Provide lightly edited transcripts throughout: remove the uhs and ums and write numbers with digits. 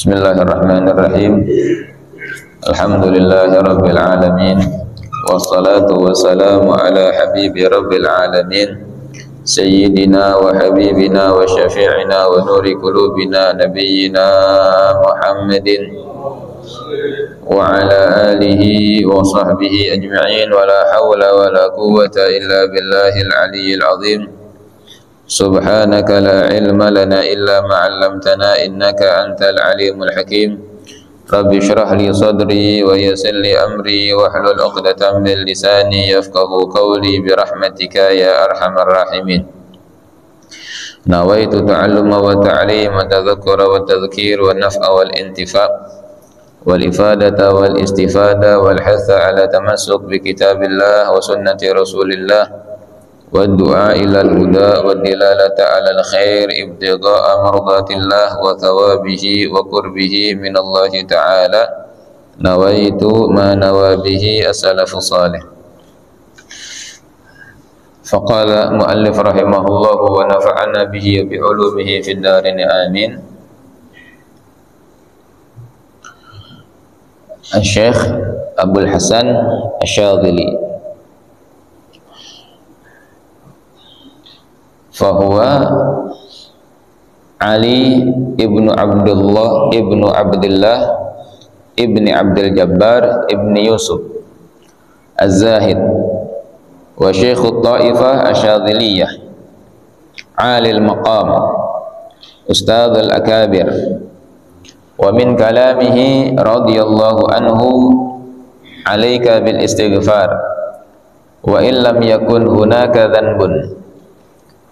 Bismillahirrahmanirrahim. Alhamdulillahi rabbil alamin. Wassalatu wassalamu ala habibi rabbil alamin, sayyidina wa habibina wa syafi'ina wa nuri qulubina nabiyyina Muhammadin wa ala alihi wa sahbihi ajma'in, wa la hawla wa la quwwata illa billahil aliyyil azim. Subhanaka la ilma lana illa ma 'allamtana innaka antal alimul hakim. Rabbi shrah li sadri wa yassir li amri wa hlul 'uqdatam min lisani yafqahu qawli bi rahmatika ya arhamar rahimin. Nawaitu ta'alluma wa ta'lim wa tadhakkura wa tadhkir wa naf'a wal intifa' wal ifadata wal istifada wal hatha ala tamassuk bi kitabillah wa sunnati rasulillah wa du'a ila al-huda wa dilalata ala al-khair ibtigha'a mardatillah wa thawabihi wa qurbihi min Allah ta'ala. Nawaitu ma nawabihi as-salafu salih. Faqala muallif rahimahullahu wa nafa'ana bihi wa bi'ulumihi fid darin amin. Syekh Abdul Hasan Asy-Syadzili fahuwa Ali ibnu Abdullah ibnu Abdillah ibni Abdul Jabbar ibni Yusuf Az-Zahid wa Syekhut Ta'ifah Asy-Syadziliyah, alil maqam, ustadzul akabir. Wa min kalamihi radhiyallahu anhu alaika bil istighfar wa illam yakun hunaka dhanbun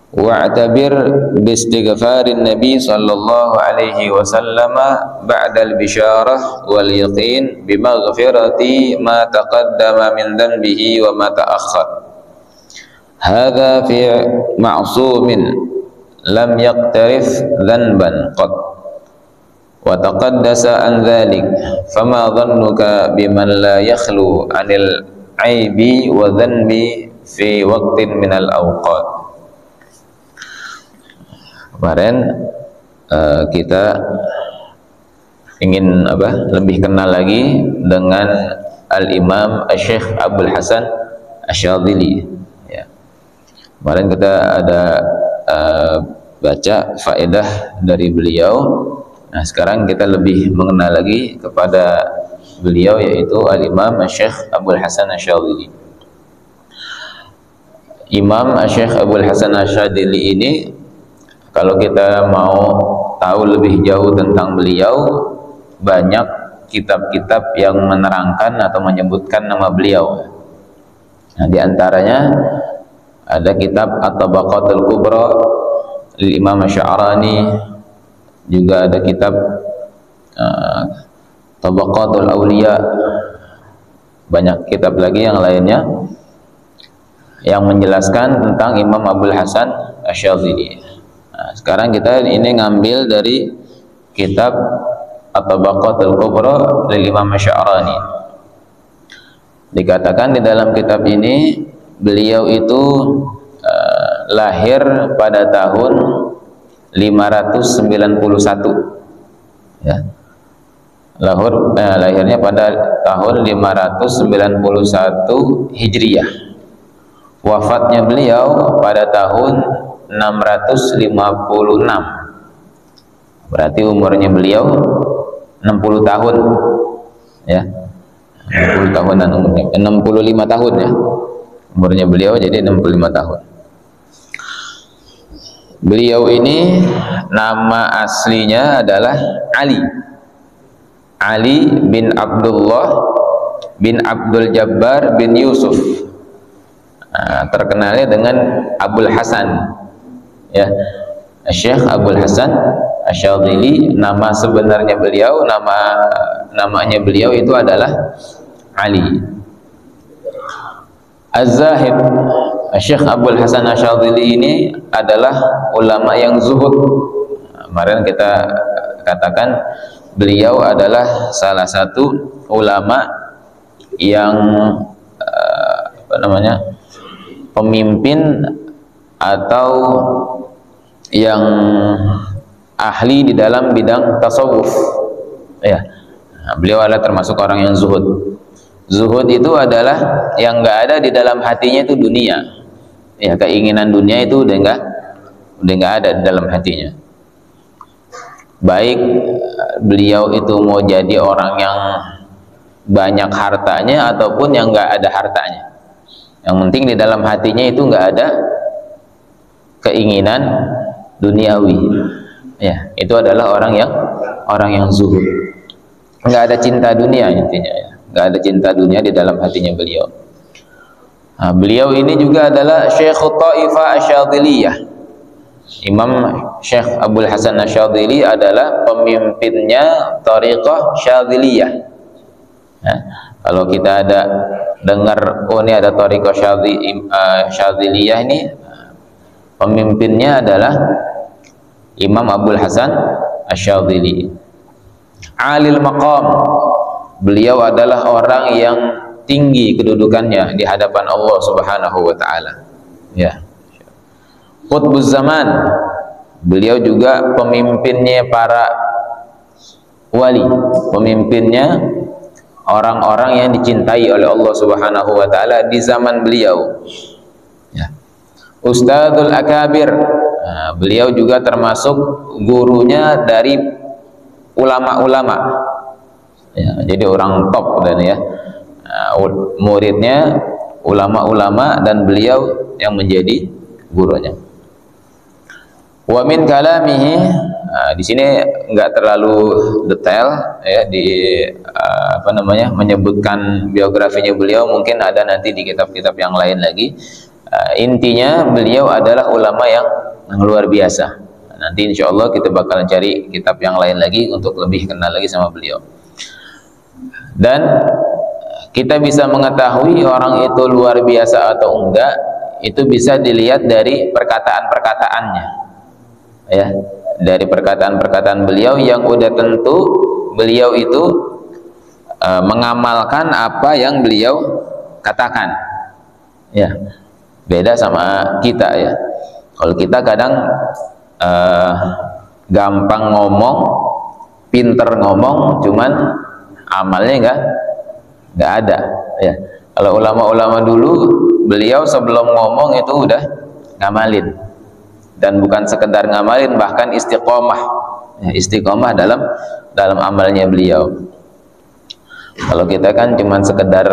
wa'tabir bi istighfarin nabi sallallahu alaihi wasallam ba'dal bisyarah wal yaqin bi maghfirati ma taqaddama min dhanbihi wa ma ta'akhkhar. Hadha fi ma'sumin lam yaqtarif dhanban qad wa taqaddasa an dhalik, fama dhannuka biman la yakhlu anil aibi wa dhanbi fi waqtin minal awqat. Kemarin kita ingin lebih kenal lagi dengan Al-Imam Syekh Abdul Hasan Asy-Syadzili ya. Kemarin kita ada baca faedah dari beliau. Nah, sekarang kita lebih mengenal lagi kepada beliau, yaitu Al-Imam Syekh Abdul Hasan Asy-Syadzili. Imam Syekh Abdul Hasan Asy-Syadzili ini, kalau kita mau tahu lebih jauh tentang beliau, banyak kitab-kitab yang menerangkan atau menyebutkan nama beliau. Nah, di antaranya ada kitab At-Tabaqatul Kubra lil Imam Asy'arani, juga ada kitab Tabaqatul Auliya, banyak kitab lagi yang lainnya yang menjelaskan tentang Imam Abdul Hasan Asy-Syadzili. Nah, sekarang kita ini ngambil dari kitab At-Tabaqatul Kubra lil Imam Asy'arani. Dikatakan di dalam kitab ini beliau itu lahir pada tahun 591 ya. Lahirnya pada tahun 591 Hijriyah. Wafatnya beliau pada tahun 656. Berarti umurnya beliau 60 tahun ya. 60 tahunan umurnya, 65 tahun ya. Umurnya beliau jadi 65 tahun. Beliau ini nama aslinya adalah Ali bin Abdullah bin Abdul Jabbar bin Yusuf. Nah, terkenalnya dengan Abdul Hasan ya. Syekh Abdul Hasan Asy-Syadzili, nama sebenarnya beliau, namanya beliau itu adalah Ali. Az-Zahid. Syekh Abdul Hasan Asy-Syadzili ini adalah ulama yang zuhud. Kemarin kita katakan beliau adalah salah satu ulama yang pemimpin atau yang ahli di dalam bidang tasawuf Ya. Nah, beliau adalah termasuk orang yang zuhud. Zuhud itu adalah yang nggak ada di dalam hatinya itu dunia. Ya, keinginan dunia itu udah nggak ada di dalam hatinya. Baik beliau itu mau jadi orang yang banyak hartanya ataupun yang nggak ada hartanya. Yang penting di dalam hatinya itu nggak ada keinginan duniawi. Ya, itu adalah orang yang zuhud. Nggak ada cinta dunia intinya ya. Nggak ada cinta dunia di dalam hatinya beliau. Nah, beliau ini juga adalah Syekh Taifah Asyadiliyah. Imam Syekh Abdul Hasan Asyadili adalah pemimpinnya Thariqah Syadiliyah. Nah, kalau kita ada dengar, oh ini ada Thariqah Syadiliyah ini, pemimpinnya adalah Imam Abdul Hasan Asyadili. Alil maqam, beliau adalah orang yang tinggi kedudukannya di hadapan Allah Subhanahu wa taala. Ya. Qutbuz zaman, beliau juga pemimpinnya para wali, pemimpinnya orang-orang yang dicintai oleh Allah Subhanahu wa taala di zaman beliau. Ya. Ustadzul akabir, nah, beliau juga termasuk gurunya dari ulama-ulama. Ya, jadi orang top dan ya. Nah, muridnya ulama-ulama dan beliau yang menjadi gurunya. Wa min kalamihi, nah, di sini enggak terlalu detail ya menyebutkan biografinya beliau, mungkin ada nanti di kitab-kitab yang lain lagi. Intinya beliau adalah ulama yang luar biasa. Nanti insya Allah kita bakalan cari kitab yang lain lagi untuk lebih kenal lagi sama beliau. Dan kita bisa mengetahui orang itu luar biasa atau enggak, itu bisa dilihat dari perkataan-perkataannya. Ya, dari perkataan-perkataan beliau yang udah tentu beliau itu mengamalkan apa yang beliau katakan. Ya, beda sama kita ya. Kalau kita kadang gampang ngomong, pinter ngomong, cuman amalnya nggak ada ya. Kalau ulama-ulama dulu, beliau sebelum ngomong itu udah ngamalin, dan bukan sekedar ngamalin, bahkan istiqomah ya, istiqomah dalam amalnya beliau. Kalau kita kan cuman sekedar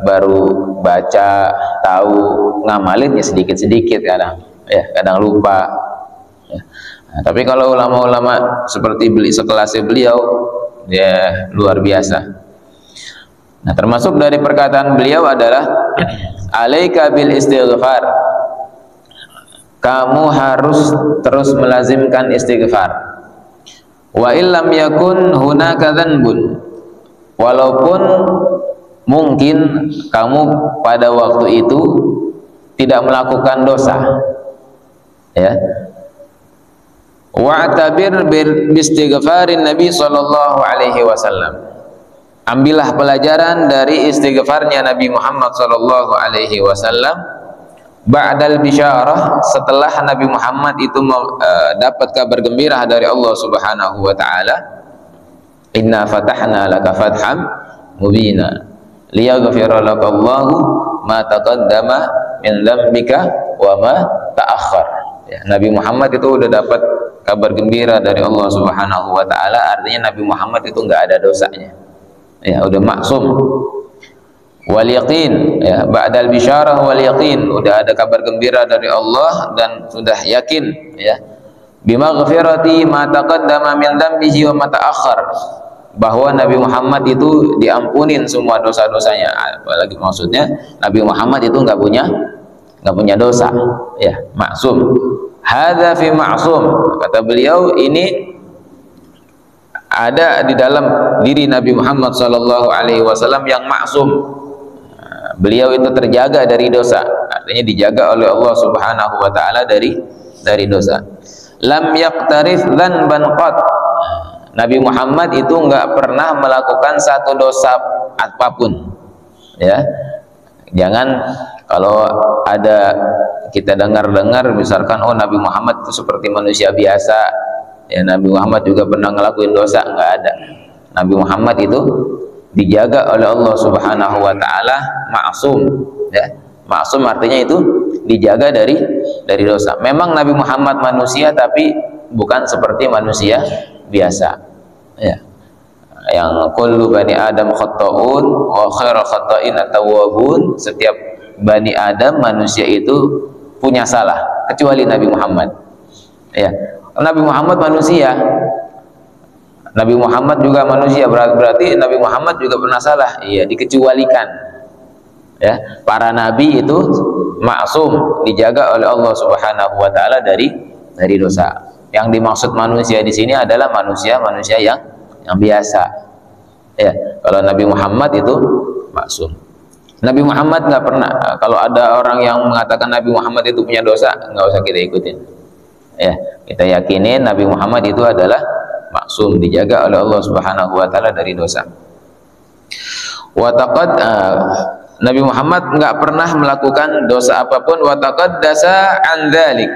baru baca, tahu, ngamalin ya sedikit-sedikit kadang ya, kadang lupa ya. Nah, tapi kalau ulama-ulama seperti sekelasnya beliau, ya luar biasa. Nah, termasuk dari perkataan beliau adalah alaika bil istighfar, kamu harus terus melazimkan istighfar. Wa illam yakun hunaka dzanbun, walaupun mungkin kamu pada waktu itu tidak melakukan dosa ya. Wa'tabir bistighfarin Nabi sallallahu alaihi wasallam, ambillah pelajaran dari istighfarnya Nabi Muhammad sallallahu alaihi wasallam ba'dal bisyarah, setelah Nabi Muhammad itu dapat kabar gembira dari Allah Subhanahu wa taala. Inna fatahna laka fatham mubina liyaghfira lakallahu ma taqaddama min dzambika wa ma ta'akhkhar ya. Nabi Muhammad itu udah dapat kabar gembira dari Allah Subhanahu wa taala, artinya Nabi Muhammad itu enggak ada dosanya. Ya, udah maksum. Wal yaqin ya, ba'dal bisyarah wal yaqin, udah ada kabar gembira dari Allah dan sudah yakin ya. Bimaghfirati ma taqaddama min dzambihi wa ma ta'akhkhar, bahwa Nabi Muhammad itu diampunin semua dosa-dosanya. Apalagi maksudnya Nabi Muhammad itu enggak punya dosa ya, maksum. Hadza fi ma'sum, kata beliau, ini ada di dalam diri Nabi Muhammad sallallahu alaihi wasallam yang maksum. Beliau itu terjaga dari dosa, artinya dijaga oleh Allah Subhanahu wa taala dari dosa. Lam yaqtarif dzanban qat, Nabi Muhammad itu enggak pernah melakukan satu dosa apapun ya. Jangan kalau ada kita dengar-dengar misalkan, oh Nabi Muhammad itu seperti manusia biasa ya, Nabi Muhammad juga pernah ngelakuin dosa, enggak ada. Nabi Muhammad itu dijaga oleh Allah Subhanahu wa taala, maksum ya. Maksum artinya itu dijaga dari dosa. Memang Nabi Muhammad manusia, tapi bukan seperti manusia biasa ya. Yang kullu bani Adam khata'un wa khairu khata'in at-tawwabun. Setiap bani Adam manusia itu punya salah, kecuali Nabi Muhammad ya. Nabi Muhammad manusia, Nabi Muhammad juga manusia, berarti Nabi Muhammad juga pernah salah, iya, dikecualikan ya. Para nabi itu maksum, dijaga oleh Allah Subhanahu wa taala dari dosa. Yang dimaksud manusia di sini adalah manusia yang biasa ya. Kalau Nabi Muhammad itu maksum. Nabi Muhammad nggak pernah, kalau ada orang yang mengatakan Nabi Muhammad itu punya dosa, nggak usah kita ikutin ya. Kita yakinin Nabi Muhammad itu adalah maksum, dijaga oleh Allah Subhanahu wa taala dari dosa. Wa Nabi Muhammad nggak pernah melakukan dosa apapun. Wa taqaddasa an dzalik,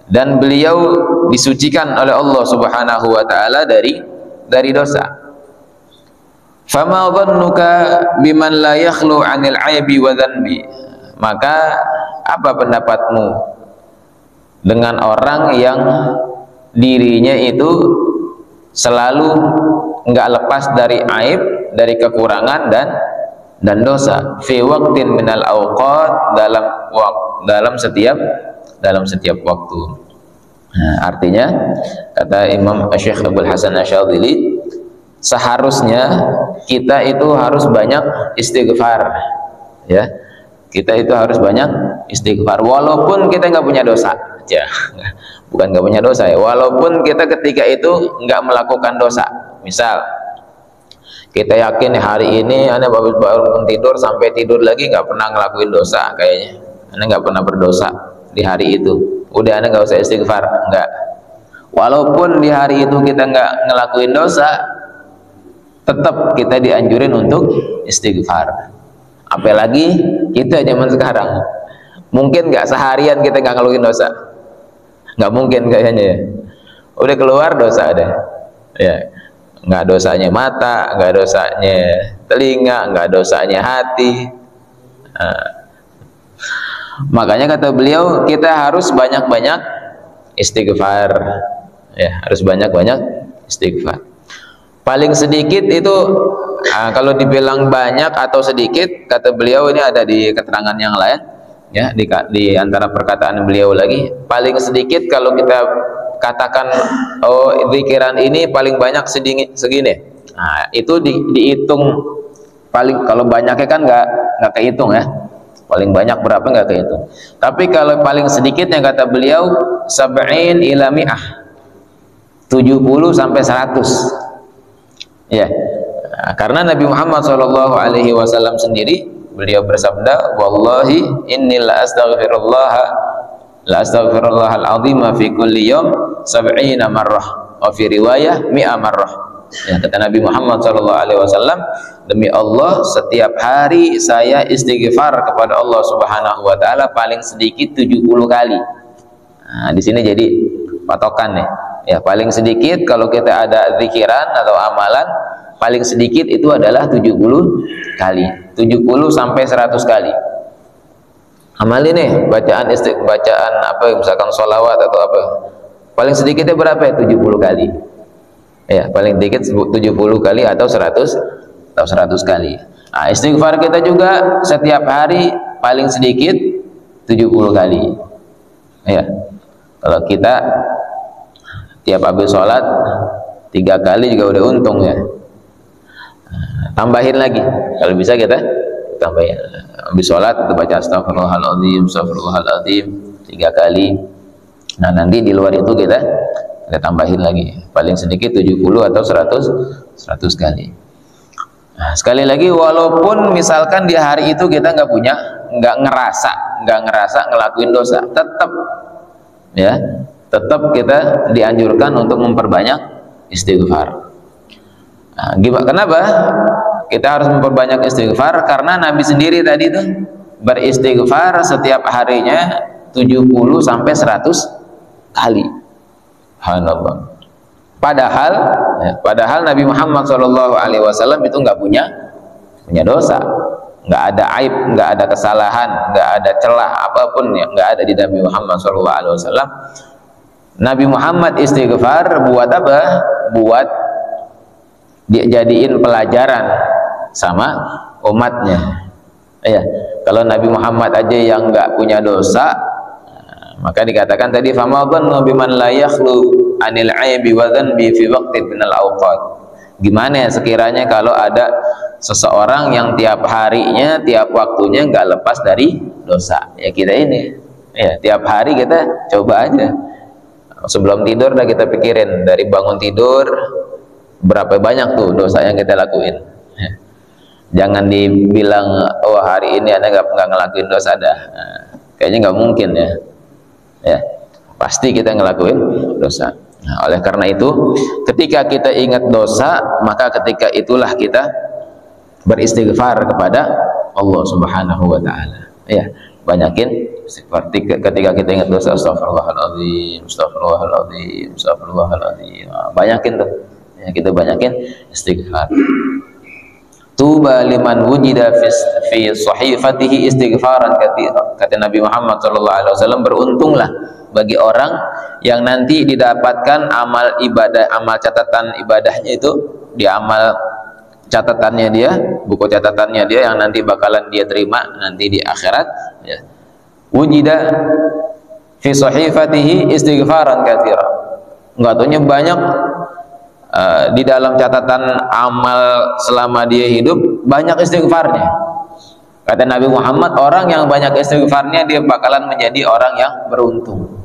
dan beliau disucikan oleh Allah Subhanahu wa taala dari dosa. Fama dhannuka biman la yakhlu 'anil 'aibi wa dhanbi, maka apa pendapatmu dengan orang yang dirinya itu selalu enggak lepas dari aib, dari kekurangan dan dosa, fi waqtin minal awqat, dalam setiap waktu. Nah, artinya kata Imam Syekh Abdul Hasan Asyadzili, seharusnya kita itu harus banyak istighfar ya. Kita itu harus banyak istighfar walaupun kita nggak punya dosa ya. Bukan nggak punya dosa ya, walaupun kita ketika itu nggak melakukan dosa. Misal kita yakin hari ini Anda bangun tidur sampai tidur lagi nggak pernah ngelakuin dosa, kayaknya Anda nggak pernah berdosa di hari itu, udah Anda nggak usah istighfar. Enggak, walaupun di hari itu kita nggak ngelakuin dosa, tetap kita dianjurin untuk istighfar. Apalagi kita zaman sekarang, mungkin nggak seharian kita nggak ngelakuin dosa, nggak mungkin kayaknya ya. Udah keluar dosa deh ya. Nggak dosanya mata, nggak dosanya telinga, nggak dosanya hati. Makanya kata beliau, kita harus banyak-banyak istighfar ya, harus banyak-banyak istighfar. Paling sedikit itu kalau dibilang banyak atau sedikit, kata beliau, ini ada di keterangan yang lain ya, di antara perkataan beliau lagi, paling sedikit kalau kita katakan oh zikiran ini paling banyak segini, nah itu dihitung paling, kalau banyaknya kan nggak kehitung ya, paling banyak berapa nggak kehitung. Tapi kalau paling sedikitnya kata beliau sab'in ila mi'ah, 70 sampai 100 ya. Nah, karena Nabi Muhammad SAW sendiri beliau bersabda, wallahi inni la astaghfirullah al-azim fi kulli yawm 70 marrah, wa fi riwayah 100 marrah ya. Kata Nabi Muhammad SAW, demi Allah setiap hari saya istighfar kepada Allah Subhanahu wa taala paling sedikit 70 kali. Nah, di sini jadi patokan nih ya, paling sedikit kalau kita ada zikiran atau amalan, paling sedikit itu adalah 70 kali, 70 sampai 100 kali. Amal ini bacaan apa, misalkan sholawat atau apa, paling sedikitnya berapa ya? 70 kali ya, paling sedikit 70 kali atau 100 kali. Nah, istighfar kita juga setiap hari paling sedikit 70 kali ya. Kalau kita tiap habis sholat 3 kali juga udah untung ya. Tambahin lagi, kalau bisa kita tambahin. Habis sholat kita baca astagfirullahaladzim 3 kali. Nah nanti di luar itu kita tambahin lagi, paling sedikit 70 atau 100 kali. Nah, sekali lagi, walaupun misalkan di hari itu kita nggak ngerasa ngelakuin dosa, tetap kita dianjurkan untuk memperbanyak istighfar. Nah, kenapa kita harus memperbanyak istighfar? Karena Nabi sendiri tadi itu beristighfar setiap harinya 70 sampai 100 kali. Subhanallah. Padahal Nabi Muhammad SAW itu nggak punya dosa, nggak ada aib, nggak ada kesalahan, nggak ada celah apapun yang nggak ada di Nabi Muhammad SAW. Nabi Muhammad istighfar buat apa? Buat dijadiin pelajaran sama umatnya. Ya, kalau Nabi Muhammad aja yang nggak punya dosa, maka dikatakan tadi famadhannu biman la yakhlu anil aibi wa dhanbi fi waqtin minal awqat. Gimana ya sekiranya kalau ada seseorang yang tiap harinya, tiap waktunya nggak lepas dari dosa. Ya kita ini, ya tiap hari kita coba aja. Sebelum tidur udah kita pikirin, dari bangun tidur berapa banyak tuh dosa yang kita lakuin. Ya. Jangan dibilang oh hari ini Anda nggak ngelakuin dosa dah. Nah, kayaknya nggak mungkin ya. Ya, pasti kita ngelakuin dosa. Nah, oleh karena itu, ketika kita ingat dosa, maka ketika itulah kita beristighfar kepada Allah Subhanahu wa taala. Ya, banyakin seperti ketika kita ingat dosa, astagfirullahaladzim, astagfirullahaladzim, astagfirullahaladzim. Nah, banyakin tuh. Ya, kita banyakin istighfar. Tuba liman wujida fi sahifatihi istighfaran katsira. Kata Nabi Muhammad SAW, beruntunglah bagi orang yang nanti didapatkan amal ibadah, amal catatan ibadahnya itu di amal catatannya dia, buku catatannya dia yang nanti bakalan dia terima nanti di akhirat. Ya. Wujida fi sahifatihi istighfaran katsira. Enggak taunya banyak di dalam catatan amal selama dia hidup banyak istighfarnya. Kata Nabi Muhammad, orang yang banyak istighfarnya dia bakalan menjadi orang yang beruntung.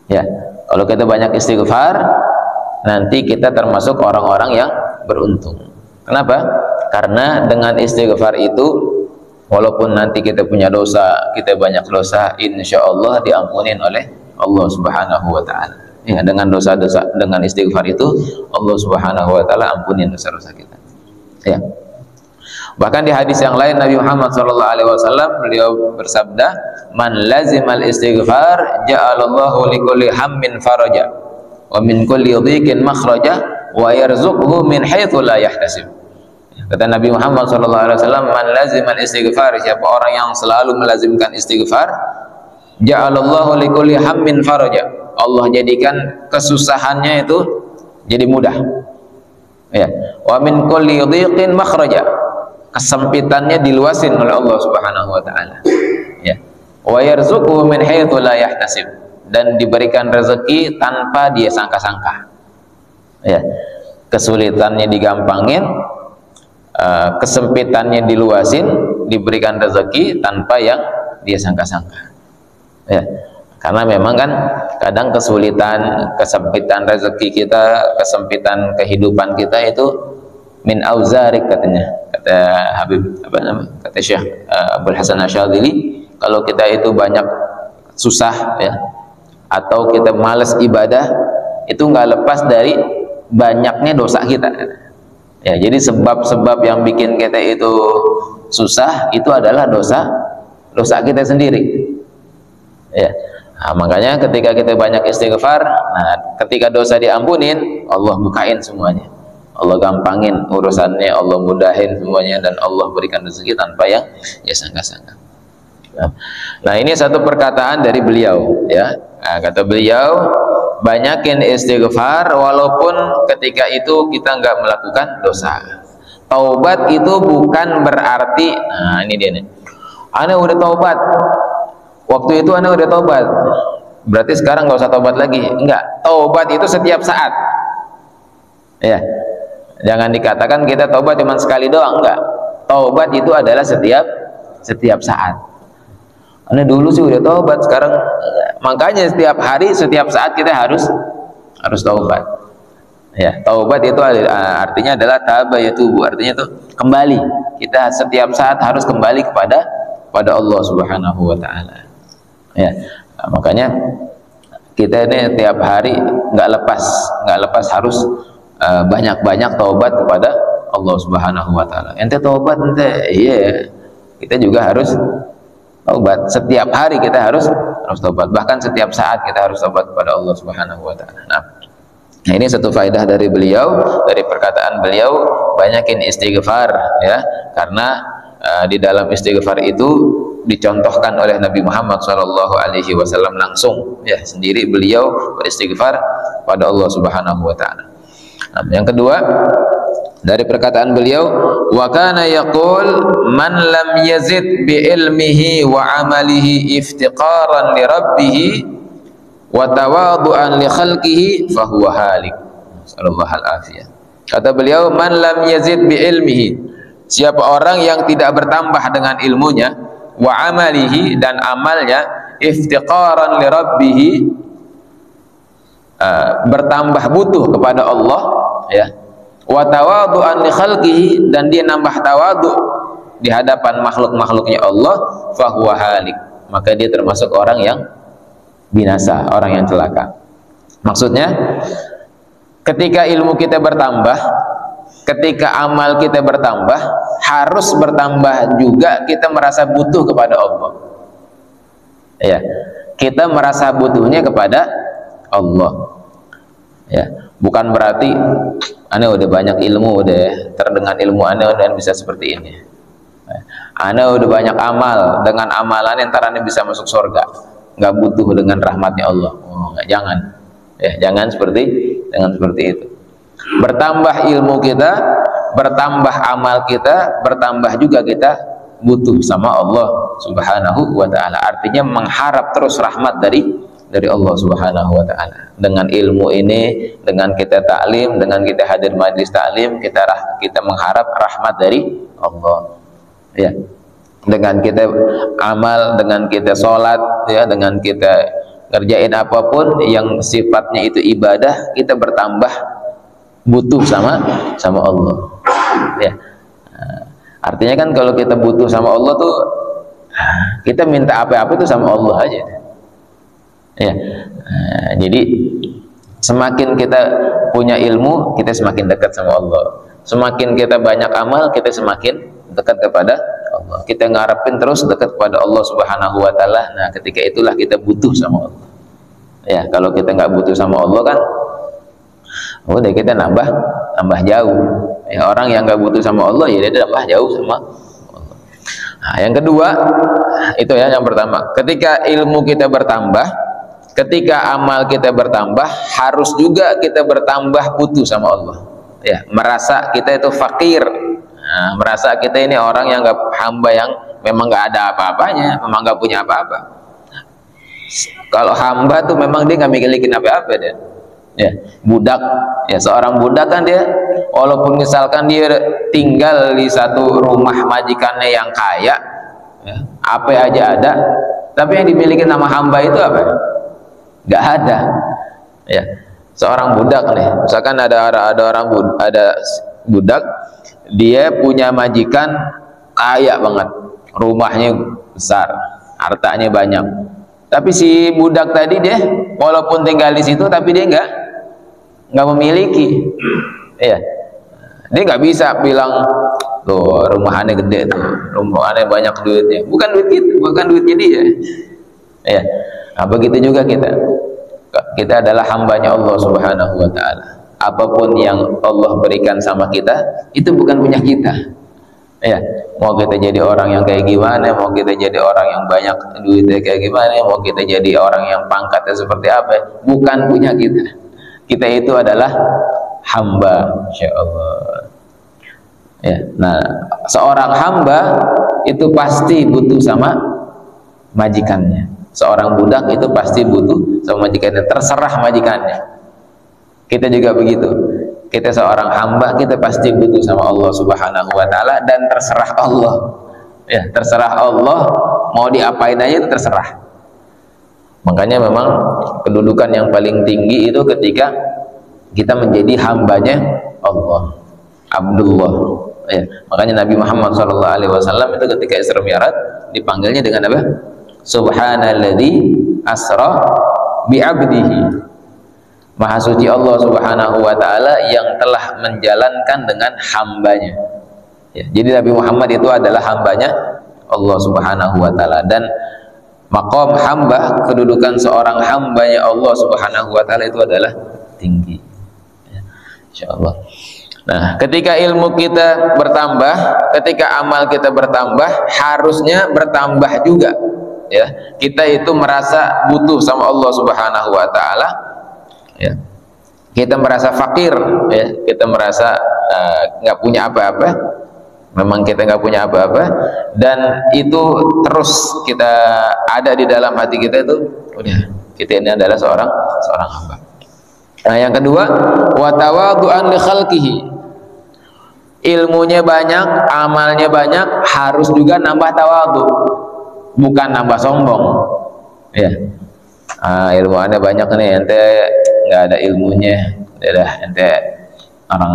Ya, kalau kita banyak istighfar, nanti kita termasuk orang-orang yang beruntung. Kenapa? Karena dengan istighfar itu, walaupun nanti kita punya dosa, kita banyak dosa, insya Allah diampunin oleh Allah Subhanahu wa ta'ala. Ya, dengan dosa-dosa, dengan istighfar itu Allah Subhanahu wa ta'ala ampunin dosa-dosa kita. Ya. Bahkan di hadis yang lain Nabi Muhammad SAW beliau bersabda, man lazimal istighfar ja'alallahu likulli hammin faraja wa min kulli dhiqin makhraja wa yarzuqhu min haitsu la yahtasib. Kata Nabi Muhammad SAW, man lazimal istighfar, siapa orang yang selalu melazimkan istighfar, ja'alallahu likulli hammin faraja, Allah jadikan kesusahannya itu jadi mudah. Ya. Wa min kulli dhiqin makhraja, kesempitannya diluasin oleh Allah Subhanahu wa taala. Ya. Wa yarzuquhu min haitsu la yahtasib, dan diberikan rezeki tanpa dia sangka-sangka. Ya. Kesulitannya digampangin, kesempitannya diluasin, diberikan rezeki tanpa yang dia sangka-sangka. Ya. Karena memang kan kadang kesulitan, kesempitan rezeki kita, kesempitan kehidupan kita itu min auzarik katanya, kata Habib apa namanya, kata Syekh Abdul Hasan Asyadzili, kalau kita itu banyak susah ya, atau kita malas ibadah, itu nggak lepas dari banyaknya dosa kita. Ya, jadi sebab-sebab yang bikin kita itu susah itu adalah dosa kita sendiri. Ya. Nah, makanya ketika kita banyak istighfar, nah ketika dosa diampunin, Allah bukain semuanya, Allah gampangin urusannya, Allah mudahin semuanya, dan Allah berikan rezeki tanpa yang ya sangka-sangka. Nah, ini satu perkataan dari beliau ya. Nah, kata beliau, banyakin istighfar walaupun ketika itu kita nggak melakukan dosa. Taubat itu bukan berarti, nah ini dia nih, ana udah taubat, waktu itu Anda udah taubat, berarti sekarang nggak usah taubat lagi. Enggak, taubat itu setiap saat. Ya, jangan dikatakan kita taubat cuma sekali doang. Enggak, taubat itu adalah setiap saat. Anda dulu sih udah taubat, sekarang makanya setiap hari, setiap saat kita harus taubat. Ya, taubat itu artinya adalah taba yatubu, artinya itu kembali. Kita setiap saat harus kembali kepada Allah Subhanahu wa taala. Ya, nah, makanya kita ini tiap hari nggak lepas harus banyak-banyak taubat kepada Allah Subhanahu wa taala. Ente taubat ente, iya, kita juga harus taubat. Setiap hari kita harus taubat, bahkan setiap saat kita harus taubat kepada Allah Subhanahu wa taala. Nah, Nah, ini satu faedah dari beliau, dari perkataan beliau, banyakin istighfar ya, karena di dalam istighfar itu dicontohkan oleh Nabi Muhammad SAW langsung ya, sendiri beliau beristighfar pada Allah Subhanahu wa taala. Nah, yang kedua dari perkataan beliau, wa kana yaqul man lam yazid bi ilmihi wa amalihi iftiqaran li rabbih wa tawadu'an li khalqihi fahuwa halik. Sallallahu alaihi. Kata beliau, man lam yazid bi ilmihi, siapa orang yang tidak bertambah dengan ilmunya, wa amalihi, dan amalnya, iftiqaran li rabbih, bertambah butuh kepada Allah ya, wa tawadu'an li khalqihi, dan dia nambah tawadu di hadapan makhluk-makhluknya Allah, fahuwa halik, maka dia termasuk orang yang binasa, orang yang celaka. Maksudnya, ketika ilmu kita bertambah, ketika amal kita bertambah, harus bertambah juga kita merasa butuh kepada Allah ya, kita merasa butuhnya kepada Allah ya. Bukan berarti ane udah banyak ilmu, udah terdengar ilmu ane udah bisa seperti ini, ane udah banyak amal, dengan amalan ntar ane bisa masuk surga, nggak butuh dengan rahmatnya Allah. Jangan ya, jangan seperti itu. Bertambah ilmu kita, bertambah amal kita, bertambah juga kita butuh sama Allah Subhanahu wa taala. Artinya mengharap terus rahmat dari Allah Subhanahu wa taala. Dengan ilmu ini, dengan kita taklim, dengan kita hadir majlis taklim, kita mengharap rahmat dari Allah ya. Dengan kita amal, dengan kita sholat ya, dengan kita kerjain apapun yang sifatnya itu ibadah, kita bertambah butuh sama Allah ya. Artinya kan kalau kita butuh sama Allah tuh, kita minta apa-apa itu sama Allah aja ya. Jadi semakin kita punya ilmu, kita semakin dekat sama Allah. Semakin kita banyak amal, kita semakin dekat kepada Allah. Kita ngarepin terus dekat kepada Allah Subhanahu wa taala. Nah, ketika itulah kita butuh sama Allah ya. Kalau kita nggak butuh sama Allah kan udah kita nambah jauh ya. Orang yang nggak butuh sama Allah ya dia nambah jauh sama Allah. Nah, yang kedua itu ya, yang pertama, ketika ilmu kita bertambah, ketika amal kita bertambah, harus juga kita bertambah butuh sama Allah ya. Merasa kita itu fakir, nah, merasa kita ini orang yang hamba yang memang nggak ada apa-apanya, memang nggak punya apa-apa. Kalau hamba tuh memang dia nggak milikin apa-apa dia ya. Budak ya, seorang budak kan dia walaupun misalkan dia tinggal di satu rumah majikannya yang kaya ya, apa aja ada, tapi yang dimiliki sama hamba itu apa? Nggak ada ya. Seorang budak nih, misalkan ada budak, dia punya majikan kaya banget, rumahnya besar, hartanya banyak, tapi si budak tadi dia walaupun tinggal di situ, tapi dia nggak memiliki ya. Dia nggak bisa bilang tuh rumahannya gede tuh, rumahannya banyak duitnya, bukan duitnya dia ya. Nah, begitu juga kita adalah hambanya Allah Subhanahu wa taala. Apapun yang Allah berikan sama kita itu bukan punya kita ya. Mau kita jadi orang yang kayak gimana, mau kita jadi orang yang banyak duitnya kayak gimana, mau kita jadi orang yang pangkatnya seperti apa, bukan punya kita. Kita itu adalah hamba, insyaallah ya. Nah, seorang hamba itu pasti butuh sama majikannya. Seorang budak itu pasti butuh sama majikannya, terserah majikannya. Kita juga begitu. Kita seorang hamba, kita pasti butuh sama Allah Subhanahu wa taala, dan terserah Allah ya, terserah Allah, mau diapain aja itu terserah. Makanya memang kedudukan yang paling tinggi itu ketika kita menjadi hambanya Allah, Abdullah ya. Makanya Nabi Muhammad SAW itu ketika Isra Mi'raj dipanggilnya dengan apa? Subhanalladzi asra bi'abdihi, Maha suci Allah Subhanahu wa taala yang telah menjalankan dengan hambanya ya. Jadi Nabi Muhammad itu adalah hambanya Allah Subhanahu wa taala, dan maqam hamba, kedudukan seorang hambanya Allah Subhanahu wa taala itu adalah tinggi Insyaallah. Nah, ketika ilmu kita bertambah, ketika amal kita bertambah, harusnya bertambah juga, ya. Kita itu merasa butuh sama Allah Subhanahu wa taala, ya. Kita merasa fakir, ya. Kita merasa nggak punya apa-apa. Memang kita nggak punya apa-apa, dan itu terus kita ada di dalam hati kita itu, udah, kita ini adalah seorang hamba. Nah, yang kedua, wa tawadhu'an li khalqihi. Ilmunya banyak, amalnya banyak, harus juga nambah tawadhu, bukan nambah sombong, ya. Ilmu anda banyak nih, ente nggak ada ilmunya, dah ente orang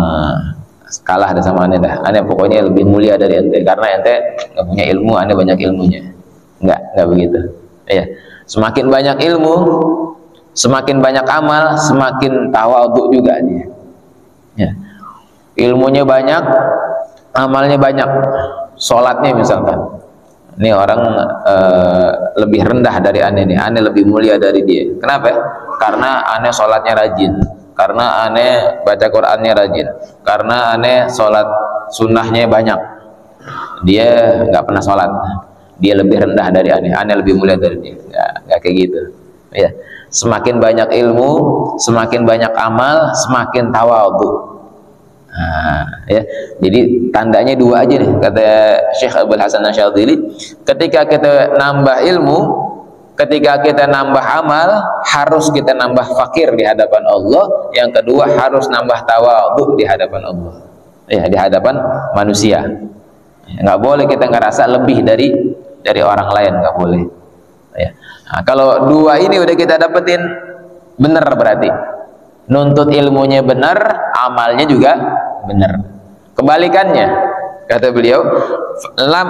kalah dah sama ane dah. Ane pokoknya lebih mulia dari ente karena ente nggak punya ilmu, ane banyak ilmunya. Nggak begitu. Ya, semakin banyak ilmu, semakin banyak amal, semakin tawadhu juga dia. Ya. Ilmunya banyak, amalnya banyak. Sholatnya misalkan, ini orang lebih rendah dari ane nih, ane lebih mulia dari dia. Kenapa? Karena ane sholatnya rajin, karena ane baca Qurannya rajin, karena ane sholat sunnahnya banyak. Dia nggak pernah sholat, dia lebih rendah dari ane lebih mulia dari dia. Nggak kayak gitu. Ya, semakin banyak ilmu, semakin banyak amal, semakin tawadhu. Ya, jadi tandanya dua aja nih, kata Syekh Abdul Hasan Asyadzili. Ketika kita nambah ilmu, ketika kita nambah amal, harus kita nambah fakir di hadapan Allah. Yang kedua, harus nambah tawadhu di hadapan Allah, ya, di hadapan manusia. Nggak boleh kita ngerasa lebih dari orang lain, nggak boleh, ya. Nah, kalau dua ini udah kita dapetin, bener berarti nuntut ilmunya benar, amalnya juga benar. Kebalikannya, kata beliau,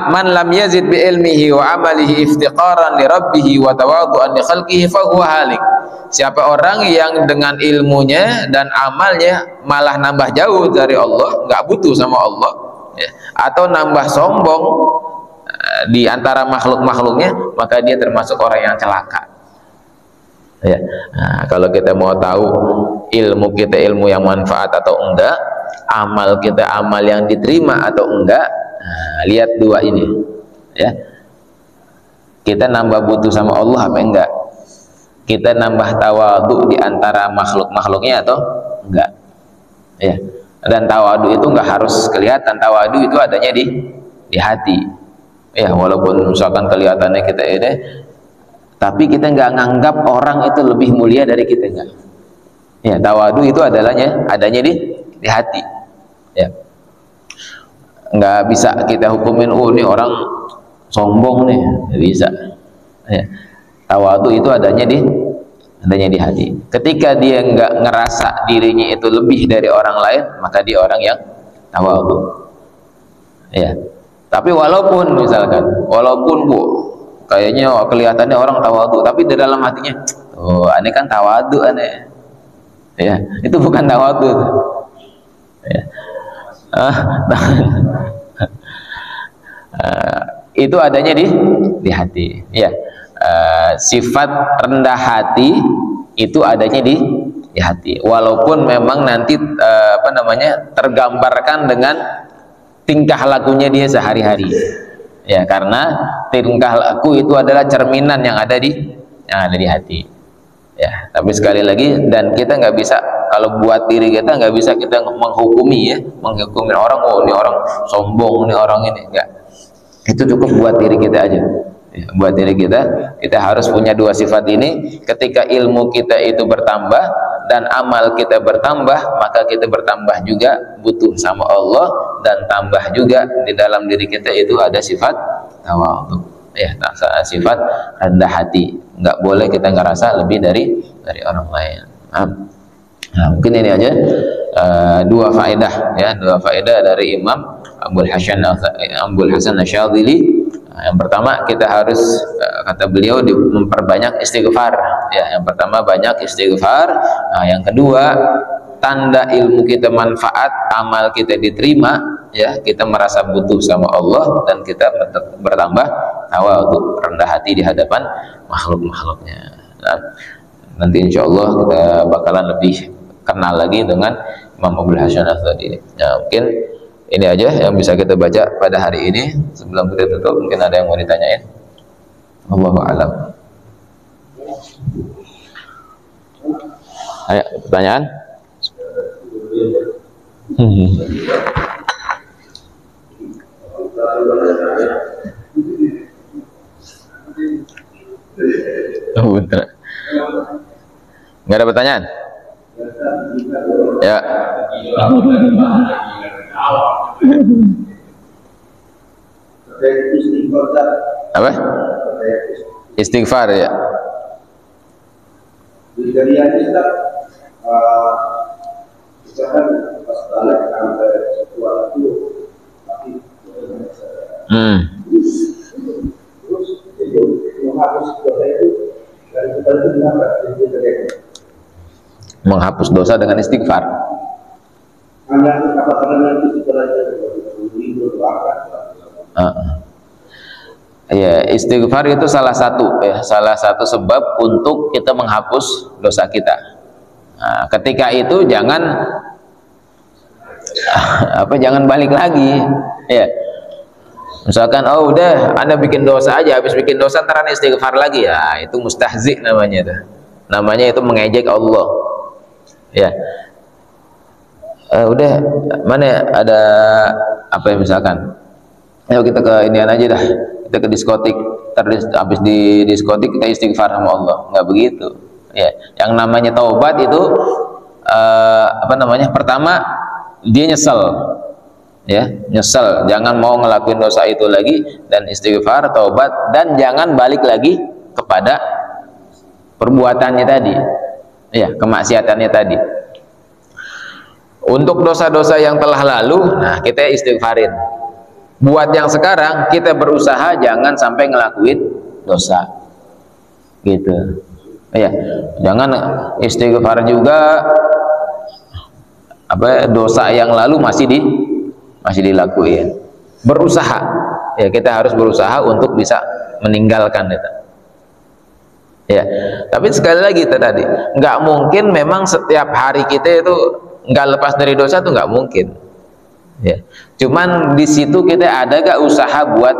man lam yazid bi ilmihi wa amalihi iftiqaran li rabbih wa tawadhu'an li khalqihi fa huwa halik. Siapa orang yang dengan ilmunya dan amalnya malah nambah jauh dari Allah, nggak butuh sama Allah, ya, atau nambah sombong di antara makhluk-makhluknya, maka dia termasuk orang yang celaka. Ya. Nah, kalau kita mau tahu ilmu kita ilmu yang manfaat atau enggak, amal kita amal yang diterima atau enggak, nah, lihat dua ini, ya. Kita nambah butuh sama Allah apa enggak? Kita nambah tawadhu di antara makhluk-makhluknya atau enggak? Ya. Dan tawadhu itu enggak harus kelihatan, tawadhu itu adanya di hati. Ya, walaupun misalkan kelihatannya kita ini, tapi kita nggak nganggap orang itu lebih mulia dari kita, enggak. Ya, tawadhu itu adanya di hati. Ya, nggak bisa kita hukumin, oh ini orang sombong nih, nggak bisa. Ya, tawadhu itu adanya di hati. Ketika dia nggak ngerasa dirinya itu lebih dari orang lain, maka dia orang yang tawadhu. Ya, tapi walaupun misalkan, bu, kayaknya kelihatannya orang tawadhu, tapi di dalam hatinya, oh, aneh kan tawadhu aneh. Ya, itu bukan tawadhu. Ya. Itu adanya di hati. Ya, sifat rendah hati itu adanya di hati. Walaupun memang nanti tergambarkan dengan tingkah lakunya dia sehari-hari. Ya, karena tingkah laku itu adalah cerminan yang ada di hati. Ya, tapi sekali lagi, dan kita nggak bisa, kalau buat diri kita nggak bisa kita menghukumi, ya, menghukumi orang, oh ini orang sombong, ini orang ini, enggak. Itu cukup buat diri kita aja. Ya, buat diri kita harus punya dua sifat ini. Ketika ilmu kita itu bertambah dan amal kita bertambah, maka kita bertambah juga butuh sama Allah, dan tambah juga di dalam diri kita itu ada sifat tawadhu, ya, sifat rendah hati. Nggak boleh kita ngerasa lebih dari orang lain. Nah, mungkin ini aja dua faedah, ya, dua faedah dari Imam Abdul Hasan Asyadzili. Yang pertama, kita harus kata beliau memperbanyak istighfar, ya. Yang pertama, banyak istighfar. Nah, yang kedua, tanda ilmu kita manfaat, amal kita diterima, ya, kita merasa butuh sama Allah, dan kita bertambah tawadhu, rendah hati di hadapan makhluk-makhluknya. Nah, nanti insya Allah kita bakalan lebih kenal lagi dengan Imam Abul Hasan Asy-Syadzili. Nah, mungkin ini aja yang bisa kita baca pada hari ini. Sebelum kita tutup, mungkin ada yang mau ditanyain. Allahu a'lam. Ayo, pertanyaan? Oh, bentar. Nggak ada pertanyaan? Ya. Apa? Istighfar ya. Menghapus dosa dengan istighfar. Ya, istighfar itu salah satu sebab untuk kita menghapus dosa kita. Nah, ketika itu jangan jangan balik lagi. Ya. Misalkan, oh udah, Anda bikin dosa aja, habis bikin dosa ntar Anda istighfar lagi, ya itu mustahzi namanya itu. Namanya itu mengejek Allah. Ya. Udah, mana ada apa ya, misalkan, ayo kita ke inian aja dah, kita ke diskotik, habis di diskotik kita istighfar sama Allah. Nggak begitu. Ya, yang namanya taubat itu pertama dia nyesel. Ya, nyesel, jangan mau ngelakuin dosa itu lagi, dan istighfar, taubat, dan jangan balik lagi kepada perbuatannya tadi, ya, kemaksiatannya tadi. Untuk dosa-dosa yang telah lalu, nah kita istighfarin. Buat yang sekarang, kita berusaha jangan sampai ngelakuin dosa, gitu. Ya, jangan istighfar juga dosa yang lalu masih dilakuin. Berusaha, ya kita harus berusaha untuk bisa meninggalkan itu. Ya, tapi sekali lagi tadi, nggak mungkin memang setiap hari kita itu nggak lepas dari dosa, tuh nggak mungkin. Ya, cuman di situ kita ada gak usaha buat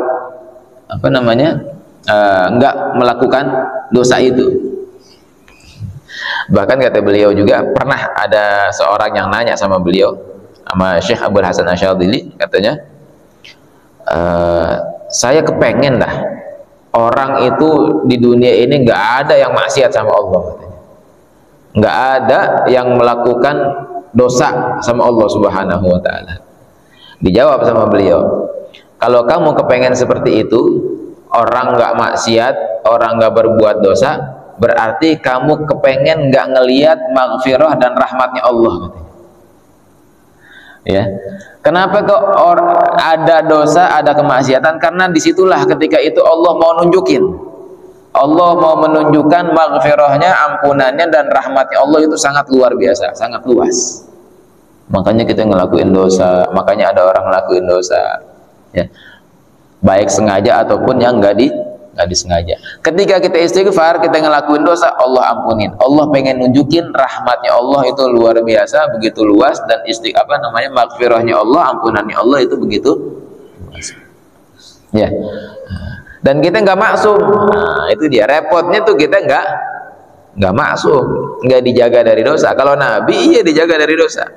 nggak melakukan dosa itu. Bahkan kata beliau juga, pernah ada seorang yang nanya sama beliau, sama Syekh Abul Hasan Asy-Syadzili, katanya, saya kepengen dah orang itu di dunia ini nggak ada yang maksiat sama Allah, katanya. Nggak ada yang melakukan dosa sama Allah Subhanahu wa ta'ala. Dijawab sama beliau, kalau kamu kepengen seperti itu, orang nggak maksiat, orang nggak berbuat dosa, berarti kamu kepengen nggak ngelihat maghfirah dan rahmatnya Allah, katanya. Ya, kenapa kok ada dosa, ada kemaksiatan? Karena disitulah ketika itu Allah mau nunjukin, Allah mau menunjukkan maghfirahnya, ampunannya, dan rahmatnya Allah itu sangat luar biasa, sangat luas. Makanya kita ngelakuin dosa, makanya ada orang ngelakuin dosa, ya, baik sengaja ataupun yang nggak disengaja. Ketika kita istighfar, kita ngelakuin dosa, Allah ampunin. Allah pengen nunjukin rahmatnya Allah itu luar biasa, begitu luas, dan maghfirahnya Allah, ampunannya Allah itu begitu luas. Ya, dan kita nggak maksum. Nah, itu dia repotnya tuh, kita nggak maksum, nggak dijaga dari dosa. Kalau Nabi iya dijaga dari dosa.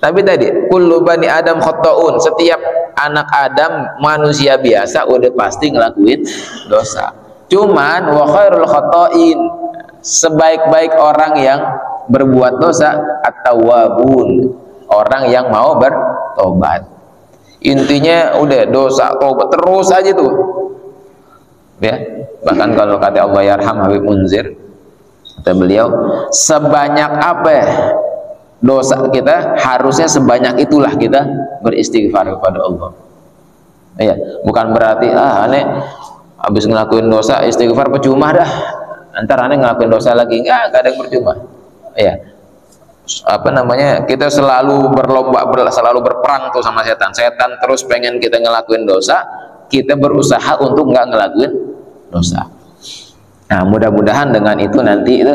Tapi tadi, kullu bani Adam khotta'un, setiap anak Adam manusia biasa udah pasti ngelakuin dosa. Cuman wa khairul khotta'in, sebaik-baik orang yang berbuat dosa at-tawwabun, orang yang mau bertobat. Intinya udah dosa, tobat terus aja tuh. Ya, bahkan kalau kata Allah yarham Habib Munzir, kata beliau, sebanyak apa dosa kita, harusnya sebanyak itulah kita beristighfar kepada Allah. Ya, bukan berarti aneh habis ngelakuin dosa istighfar percuma dah, ntar aneh ngelakuin dosa lagi, enggak ada yang percuma. Ya, kita selalu berlomba, selalu berperang tuh sama setan. Setan terus pengen kita ngelakuin dosa, kita berusaha untuk nggak ngelakuin dosa. Nah, mudah-mudahan dengan itu nanti itu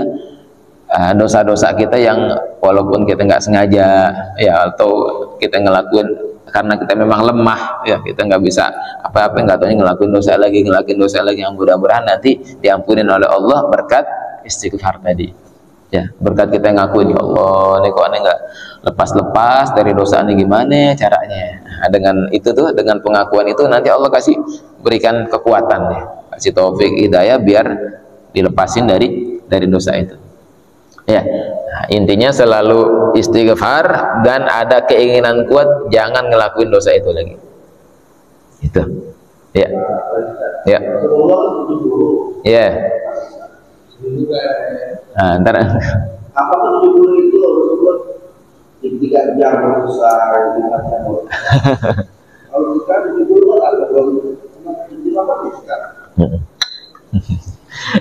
dosa-dosa kita yang walaupun kita nggak sengaja ya, atau kita ngelakuin karena kita memang lemah ya, kita nggak bisa apa-apa, nggak tahunya ngelakuin dosa lagi yang mudah-mudahan nanti diampunin oleh Allah berkat istighfar tadi ya, berkat kita ngakuin, ya Allah ini kok aneh nggak lepas-lepas dari dosa ini, gimana caranya. Nah, dengan itu tuh, dengan pengakuan itu nanti Allah kasih berikan kekuatan ya, kasih taufik hidayah biar dilepasin dari dosa itu ya. Nah, intinya selalu istighfar dan ada keinginan kuat jangan ngelakuin dosa itu lagi, itu ya ya ya. Nah, ntar apakah 70 itu Rasulullah di 3 jam berusaha kalau kita 70 ada sekarang.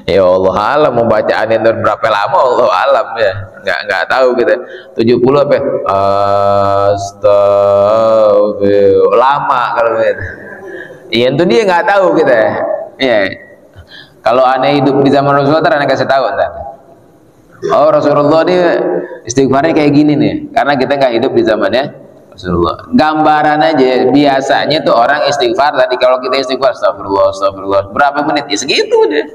Ya Allah alam, mau bacaan itu berapa lama Allah alam ya, nggak tahu kita 70 apa astagfirullah lama kalau gitu iya, itu dia nggak tahu kita ya. Kalau aneh hidup di zaman Rasulullah, aneh kasih tahu ntar, oh Rasulullah dia istighfarnya kayak gini nih, karena kita nggak hidup di zamannya Rasulullah. Gambaran aja, biasanya tuh orang istighfar tadi, kalau kita istighfar astagfirullah berapa menit ya, segitu deh.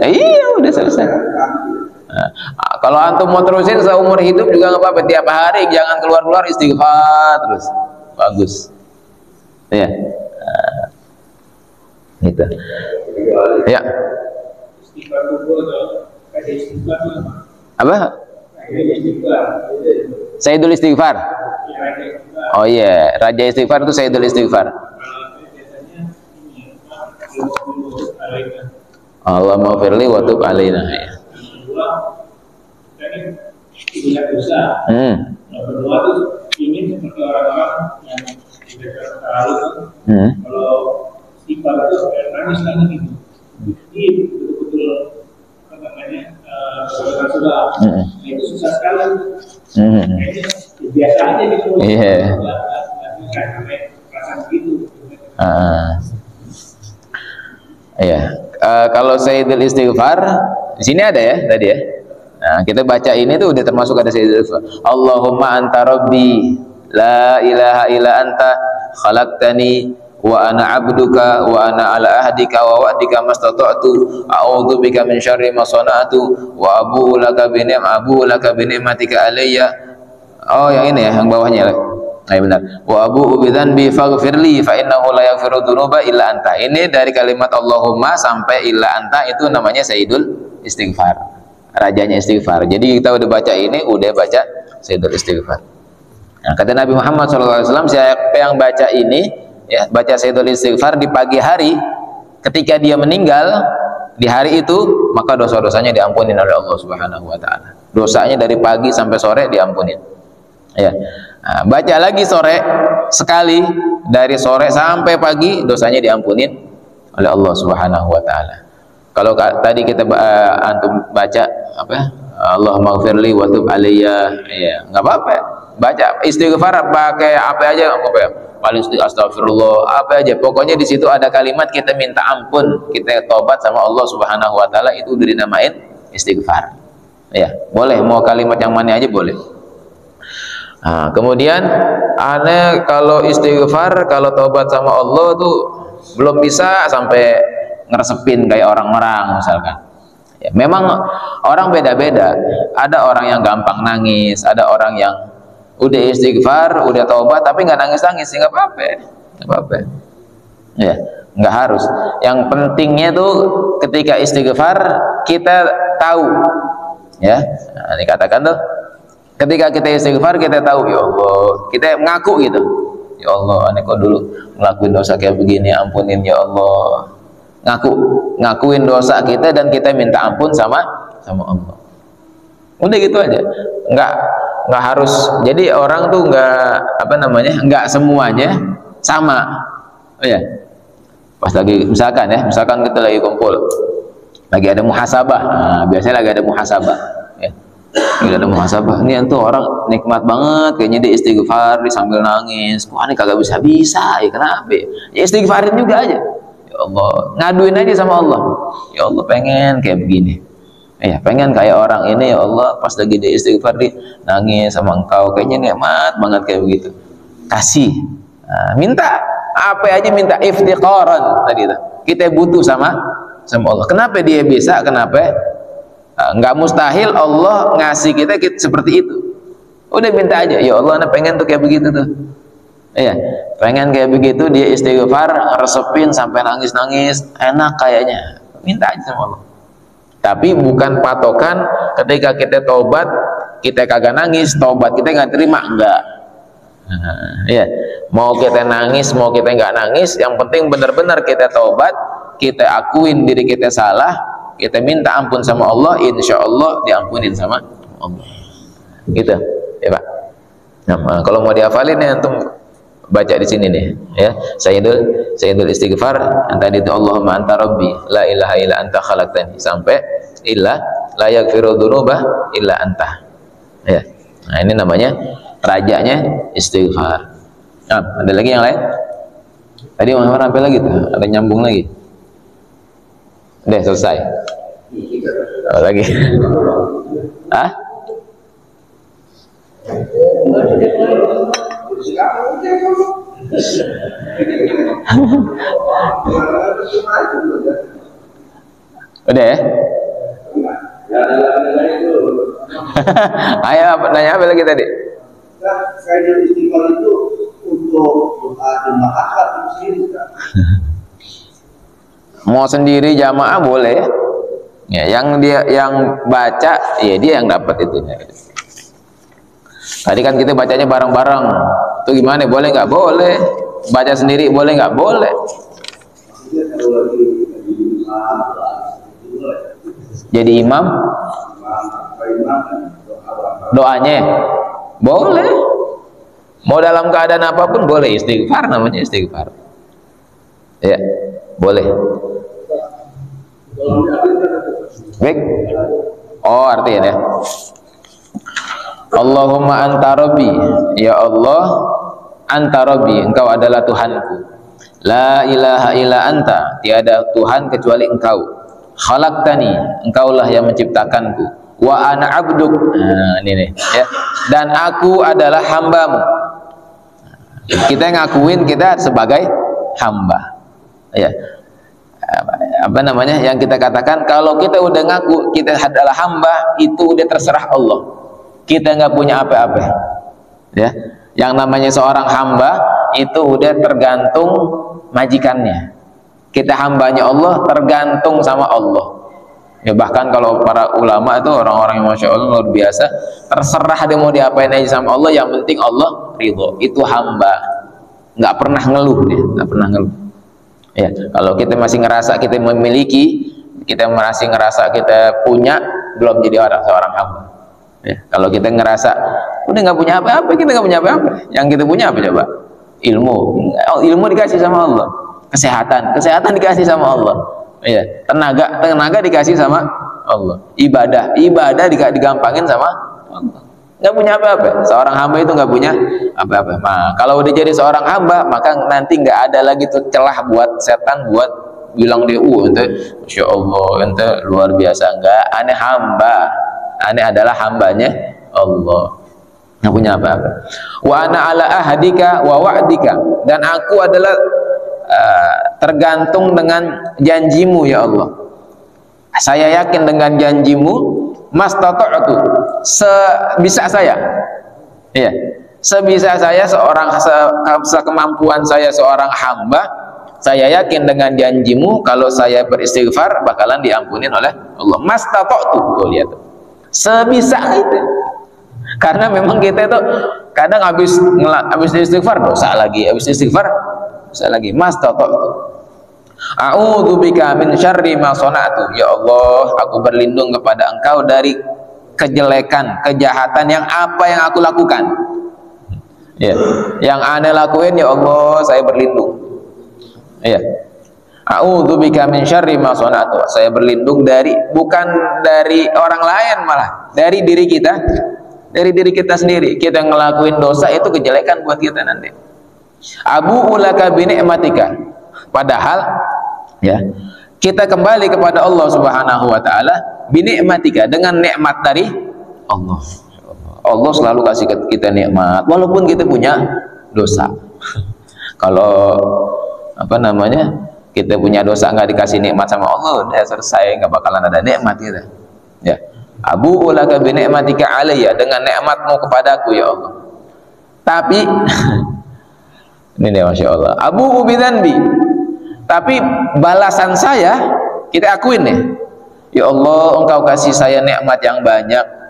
Iya udah selesai. Nah, kalau antum mau terusin seumur hidup juga nggak apa-apa, tiap hari jangan keluar-keluar istighfar terus, bagus ya. Gitu ya. Apa? Sayyidul istighfar. Oh iya, raja istighfar itu Sayyidul istighfar. Allah maghfirli wa tub alaina ya. Berdoa tuh ingin seperti orang-orang yang tidak terlalu kalau istighfar itu nangis lagi gitu. Jadi betul-betul apa namanya sudah itu susah sekali. Kayaknya biasa aja gitu. Iya. Nggak sampai perasaan gitu. Iya. Kalau Sayyidul istighfar di sini ada ya tadi ya. Nah, kita baca ini tuh udah termasuk ada Sayyidul istighfar. Allahumma anta rabbi la ilaha illa anta khalaqtani wa ana abduka wa ana ala ahdika wa wa'dika mastata'tu a'udzu bika min syarri ma sana'tu wa abu'u laka bi ni'matika alayya. Oh yang ini ya, yang bawahnya lah. Nah, benar. Wa abu'u bi dzanbi faghfirli fa innahu la yaghfiru dzunuba illa anta. Ini dari kalimat Allahumma sampai illa anta itu namanya Sayyidul istighfar. Rajanya istighfar. Jadi kita udah baca ini, udah baca Sayyidul istighfar. Nah, kata Nabi Muhammad SAW, siapa yang baca ini ya, baca Sayyidul istighfar di pagi hari ketika dia meninggal di hari itu, maka dosa-dosanya diampunin oleh Allah Subhanahu wa taala. Dosanya dari pagi sampai sore diampunin. Ya. Nah, baca lagi sore sekali, dari sore sampai pagi dosanya diampunin oleh Allah Subhanahu wa taala. Kalau tadi kita antum baca apa? Allahumma ighfirli wa tub alayya. Ya, enggak apa-apa. Baca istighfar pakai apa aja, apa ya? Paling astagfirullah, apa aja. Pokoknya di situ ada kalimat kita minta ampun, kita tobat sama Allah Subhanahu wa taala, itu udah dinamain istighfar. Ya, boleh mau kalimat yang mana aja boleh. Nah, kemudian aneh kalau istighfar, kalau tobat sama Allah tuh belum bisa sampai ngeresepin kayak orang-orang misalkan. Ya, memang orang beda-beda. Ada orang yang gampang nangis, ada orang yang udah istighfar, udah taubat tapi nggak nangis-nangis, nggak apa-apa, nggak apa-apa. Ya, nggak harus. Yang pentingnya tuh ketika istighfar kita tahu, ya. Nah, dikatakan tuh ketika kita istighfar kita tahu, ya Allah, kita mengaku gitu, ya Allah, aneh kok dulu ngelakuin dosa kayak begini, ampunin ya Allah. Ngakuin dosa kita dan kita minta ampun sama Allah. Udah gitu aja, nggak harus. Jadi orang tuh nggak semuanya sama. Oh ya, pas lagi misalkan kita lagi kumpul, lagi ada muhasabah. Nah, biasanya lagi ada muhasabah. Ya. Lagi ada muhasabah. Ini tuh orang nikmat banget, kayaknya dia istighfar, dia sambil nangis. Wah, ini kagak bisa ya kenapa? Ya istighfarin juga aja. Ya Allah, ngaduin aja sama Allah. Ya Allah pengen kayak begini. Pengen kayak orang ini ya Allah, pas lagi dia istighfar dia nangis sama engkau, kayaknya nikmat banget kayak begitu. Kasih, minta apa aja, minta iftiqaran tadi itu. Kita butuh sama Allah. Kenapa dia bisa? Kenapa? Nggak mustahil Allah ngasih kita seperti itu. Udah minta aja, ya Allah, pengen tuh kayak begitu tuh. Pengen kayak begitu, dia istighfar, ngeresepin sampai nangis-nangis, enak kayaknya. Minta aja sama Allah. Tapi bukan patokan ketika kita taubat kita kagak nangis, taubat kita nggak terima, enggak. Mau kita nangis, mau kita nggak nangis, yang penting benar-benar kita taubat, kita akuin diri kita salah, kita minta ampun sama Allah, insya Allah diampunin sama Allah. Gitu, ya Pak. Nah, kalau mau dihafalin ya antum baca di sini nih, ya. Sayyidul istighfar yang tadi itu, Allahumma anta rabbi la ilaha illa anta khalaqtani, sampai illa la yaghfiru dzunuba illa anta. Ya. Nah, ini namanya rajanya istighfar. Ada lagi yang lain? Tadi mau apa lagi tuh? Ada nyambung lagi. Udah selesai. Lagi. Udah ya? Ayo, nanya apa lagi tadi? Saya istighfar itu untuk doa jemaah atau sendiri? Mau sendiri jamaah boleh. Ya, yang baca, ya dia yang dapat itunya. Tadi kan kita bacanya bareng-bareng. Itu gimana? Boleh nggak? Boleh. Baca sendiri boleh nggak? Boleh. Jadi imam, doanya boleh. Mau dalam keadaan apapun boleh istighfar, namanya istighfar. Ya, boleh. Baik. Oh, artinya ya. Allahumma anta rabbi, ya Allah, anta rabbi, engkau adalah Tuhanku. La ilaha illa anta, tiada Tuhan kecuali engkau. Khalaqtani, engkaulah yang menciptakanku. Wa ana abduk, nah, ini nih, ya. Dan aku adalah hambamu. Kita ngakuin kita sebagai hamba, ya. Apa namanya? Yang kita katakan kalau kita udah ngaku kita adalah hamba, itu udah terserah Allah. Kita nggak punya apa-apa, ya. Yang namanya seorang hamba itu udah tergantung majikannya. Kita hambanya Allah, tergantung sama Allah. Ya, bahkan kalau para ulama itu orang-orang yang masya Allah luar biasa, terserah dia mau diapain aja sama Allah, yang penting Allah ridho. Itu hamba, nggak pernah ngeluh dia, nggak pernah ngeluh. Ya, kalau kita masih ngerasa kita memiliki, kita masih ngerasa kita punya, belum jadi seorang hamba. Ya, kalau kita ngerasa udah nggak punya apa-apa, kita nggak punya apa-apa. Yang kita punya apa coba? Ilmu dikasih sama Allah. Kesehatan dikasih sama Allah. Ya, tenaga dikasih sama Allah. Ibadah digampangin sama Allah. Nggak punya apa-apa. Seorang hamba itu nggak punya apa-apa. Nah, kalau udah jadi seorang hamba, maka nanti nggak ada lagi tuh celah buat setan buat bilang dia, ente, masya Allah, ente luar biasa. Enggak, aneh hamba. Aneh adalah hambanya Allah. Nggak punya apa-apa. Wa ana ala ahdika wa wa'dika, dan aku adalah tergantung dengan janjimu ya Allah. Saya yakin dengan janjimu, mastata'tu, sebisa saya. Iya. Sebisa saya sekemampuan saya seorang hamba, saya yakin dengan janjimu kalau saya beristighfar bakalan diampunin oleh Allah. Mastata'tu, tuh lihat. Sebisa itu. Karena memang kita itu kadang habis istighfar dosa lagi, habis istighfar dosa lagi. Mastata'tu. A'udzubika min syarri ma sana'tu. Ya Allah, aku berlindung kepada Engkau dari kejelekan, kejahatan yang apa yang aku lakukan. Ya, yang aneh lakuin ya Allah, saya berlindung. Ya. A'udzubika min syarri ma sana'tu. Saya berlindung bukan dari orang lain, malah dari diri kita. Dari diri kita sendiri. Kita ngelakuin dosa itu kejelekan buat kita nanti. Abu'u laka bi ni'matika. Padahal ya, kita kembali kepada Allah Subhanahu wa taala binikmatika, dengan nikmat dari Allah. Allah selalu kasih kita nikmat walaupun kita punya dosa. Kalau apa namanya, kita punya dosa nggak dikasih nikmat sama Allah, udah selesai, nggak bakalan ada nikmat kita. Ya, abu ulaka binikmatika alayya, dengan nikmatmu kepadaku ya Allah. Tapi ini dia, masya Allah, abu bidzanbi, tapi balasan saya kita akuin nih, ya Allah, engkau kasih saya nikmat yang banyak.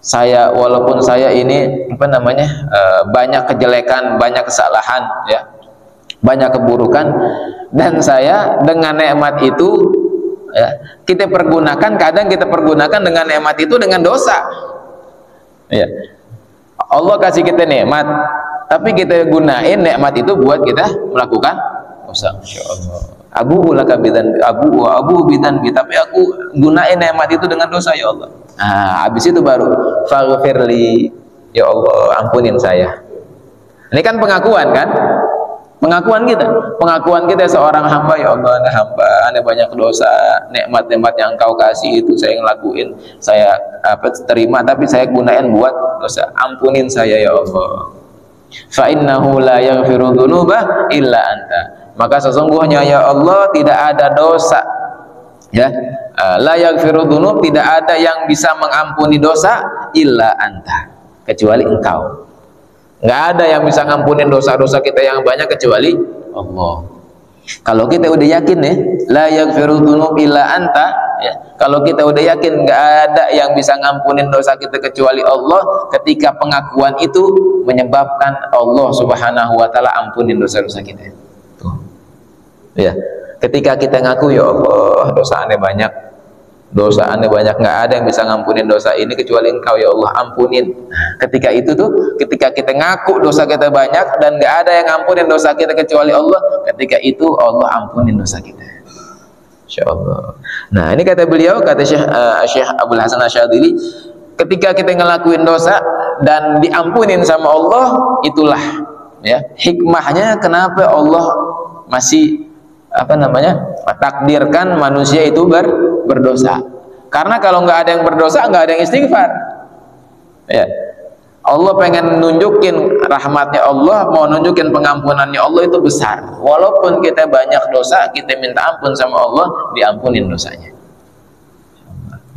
Saya walaupun saya ini apa namanya, banyak kejelekan, banyak kesalahan, ya, banyak keburukan, dan saya dengan nikmat itu, ya, kita pergunakan, kadang kita pergunakan dengan nikmat itu dengan dosa. Ya, Allah kasih kita nikmat, tapi kita gunain nikmat itu buat kita melakukan dosa. Masya Allah. Abu ulaka bidan, abu bidan, tapi aku gunain nikmat itu dengan dosa ya Allah. Nah, habis itu baru faghfirli, ya Allah, ampunin saya. Ini kan pengakuan kan? Pengakuan kita seorang hamba, ya Allah, Anda hamba, Anda banyak dosa, nikmat-nikmat yang Engkau kasih itu saya ngelakuin, saya terima, tapi saya gunain buat dosa. Ampunin saya ya Allah. Fa innahu la yaghfiru dzunuba illa anta. Maka sesungguhnya ya Allah tidak ada dosa, ya, la yaghfiru dzunub, tidak ada yang bisa mengampuni dosa illa anta, kecuali Engkau. Nggak ada yang bisa ngampunin dosa-dosa kita yang banyak kecuali Allah. Kalau kita udah yakin nih, la yaghfiru dzunub illa anta, ya, kalau kita udah yakin nggak ada yang bisa ngampunin dosa kita kecuali Allah, ketika pengakuan itu menyebabkan Allah Subhanahu wa taala ampunin dosa-dosa kita. Tuh. Ya, ketika kita ngaku, ya Allah, dosa Anda banyak, nggak ada yang bisa ngampunin dosa ini kecuali Engkau ya Allah, ampunin. Ketika itu tuh, ketika kita ngaku dosa kita banyak dan nggak ada yang ngampunin dosa kita kecuali Allah, ketika itu Allah ampunin dosa kita. Insya Allah. Nah, ini kata beliau, kata Syekh Abdul Hasan Asyadzili, ketika kita ngelakuin dosa dan diampunin sama Allah, itulah, ya, hikmahnya kenapa Allah masih apa namanya, takdirkan manusia itu berdosa. Karena kalau nggak ada yang berdosa, nggak ada yang istighfar. Ya, Allah pengen nunjukin rahmatnya Allah, mau nunjukin pengampunannya Allah itu besar. Walaupun kita banyak dosa, kita minta ampun sama Allah, diampunin dosanya.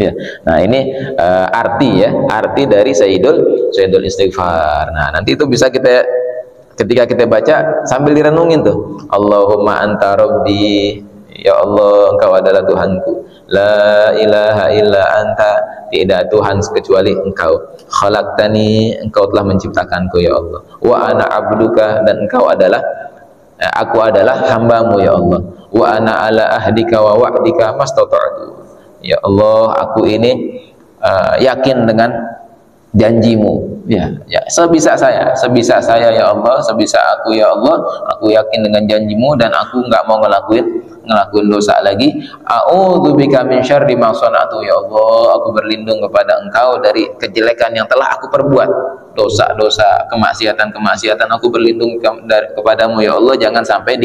Ya, nah ini arti dari Sayyidul Istighfar. Nah, nanti itu bisa kita, ketika kita baca sambil direnungin tuh, Allahumma anta rabbi, ya Allah, Engkau adalah Tuhanku, la ilaha illa anta, tidak Tuhan kecuali Engkau, khalaqtani, Engkau telah menciptakanku ya Allah, wa ana abduka, dan Engkau adalah, aku adalah hambamu ya Allah, wa ana ala ahdika wa wa'dika mastata'tu, ya Allah, aku ini yakin dengan janjimu, ya, sebisa saya ya Allah, sebisa aku ya Allah, aku yakin dengan janjimu dan aku nggak mau ngelakuin dosa lagi. A'udzubika min syarri ma sana'tu, ya Allah, aku berlindung kepada Engkau dari kejelekan yang telah aku perbuat, dosa-dosa, kemaksiatan, aku berlindung kepadamu ya Allah, jangan sampai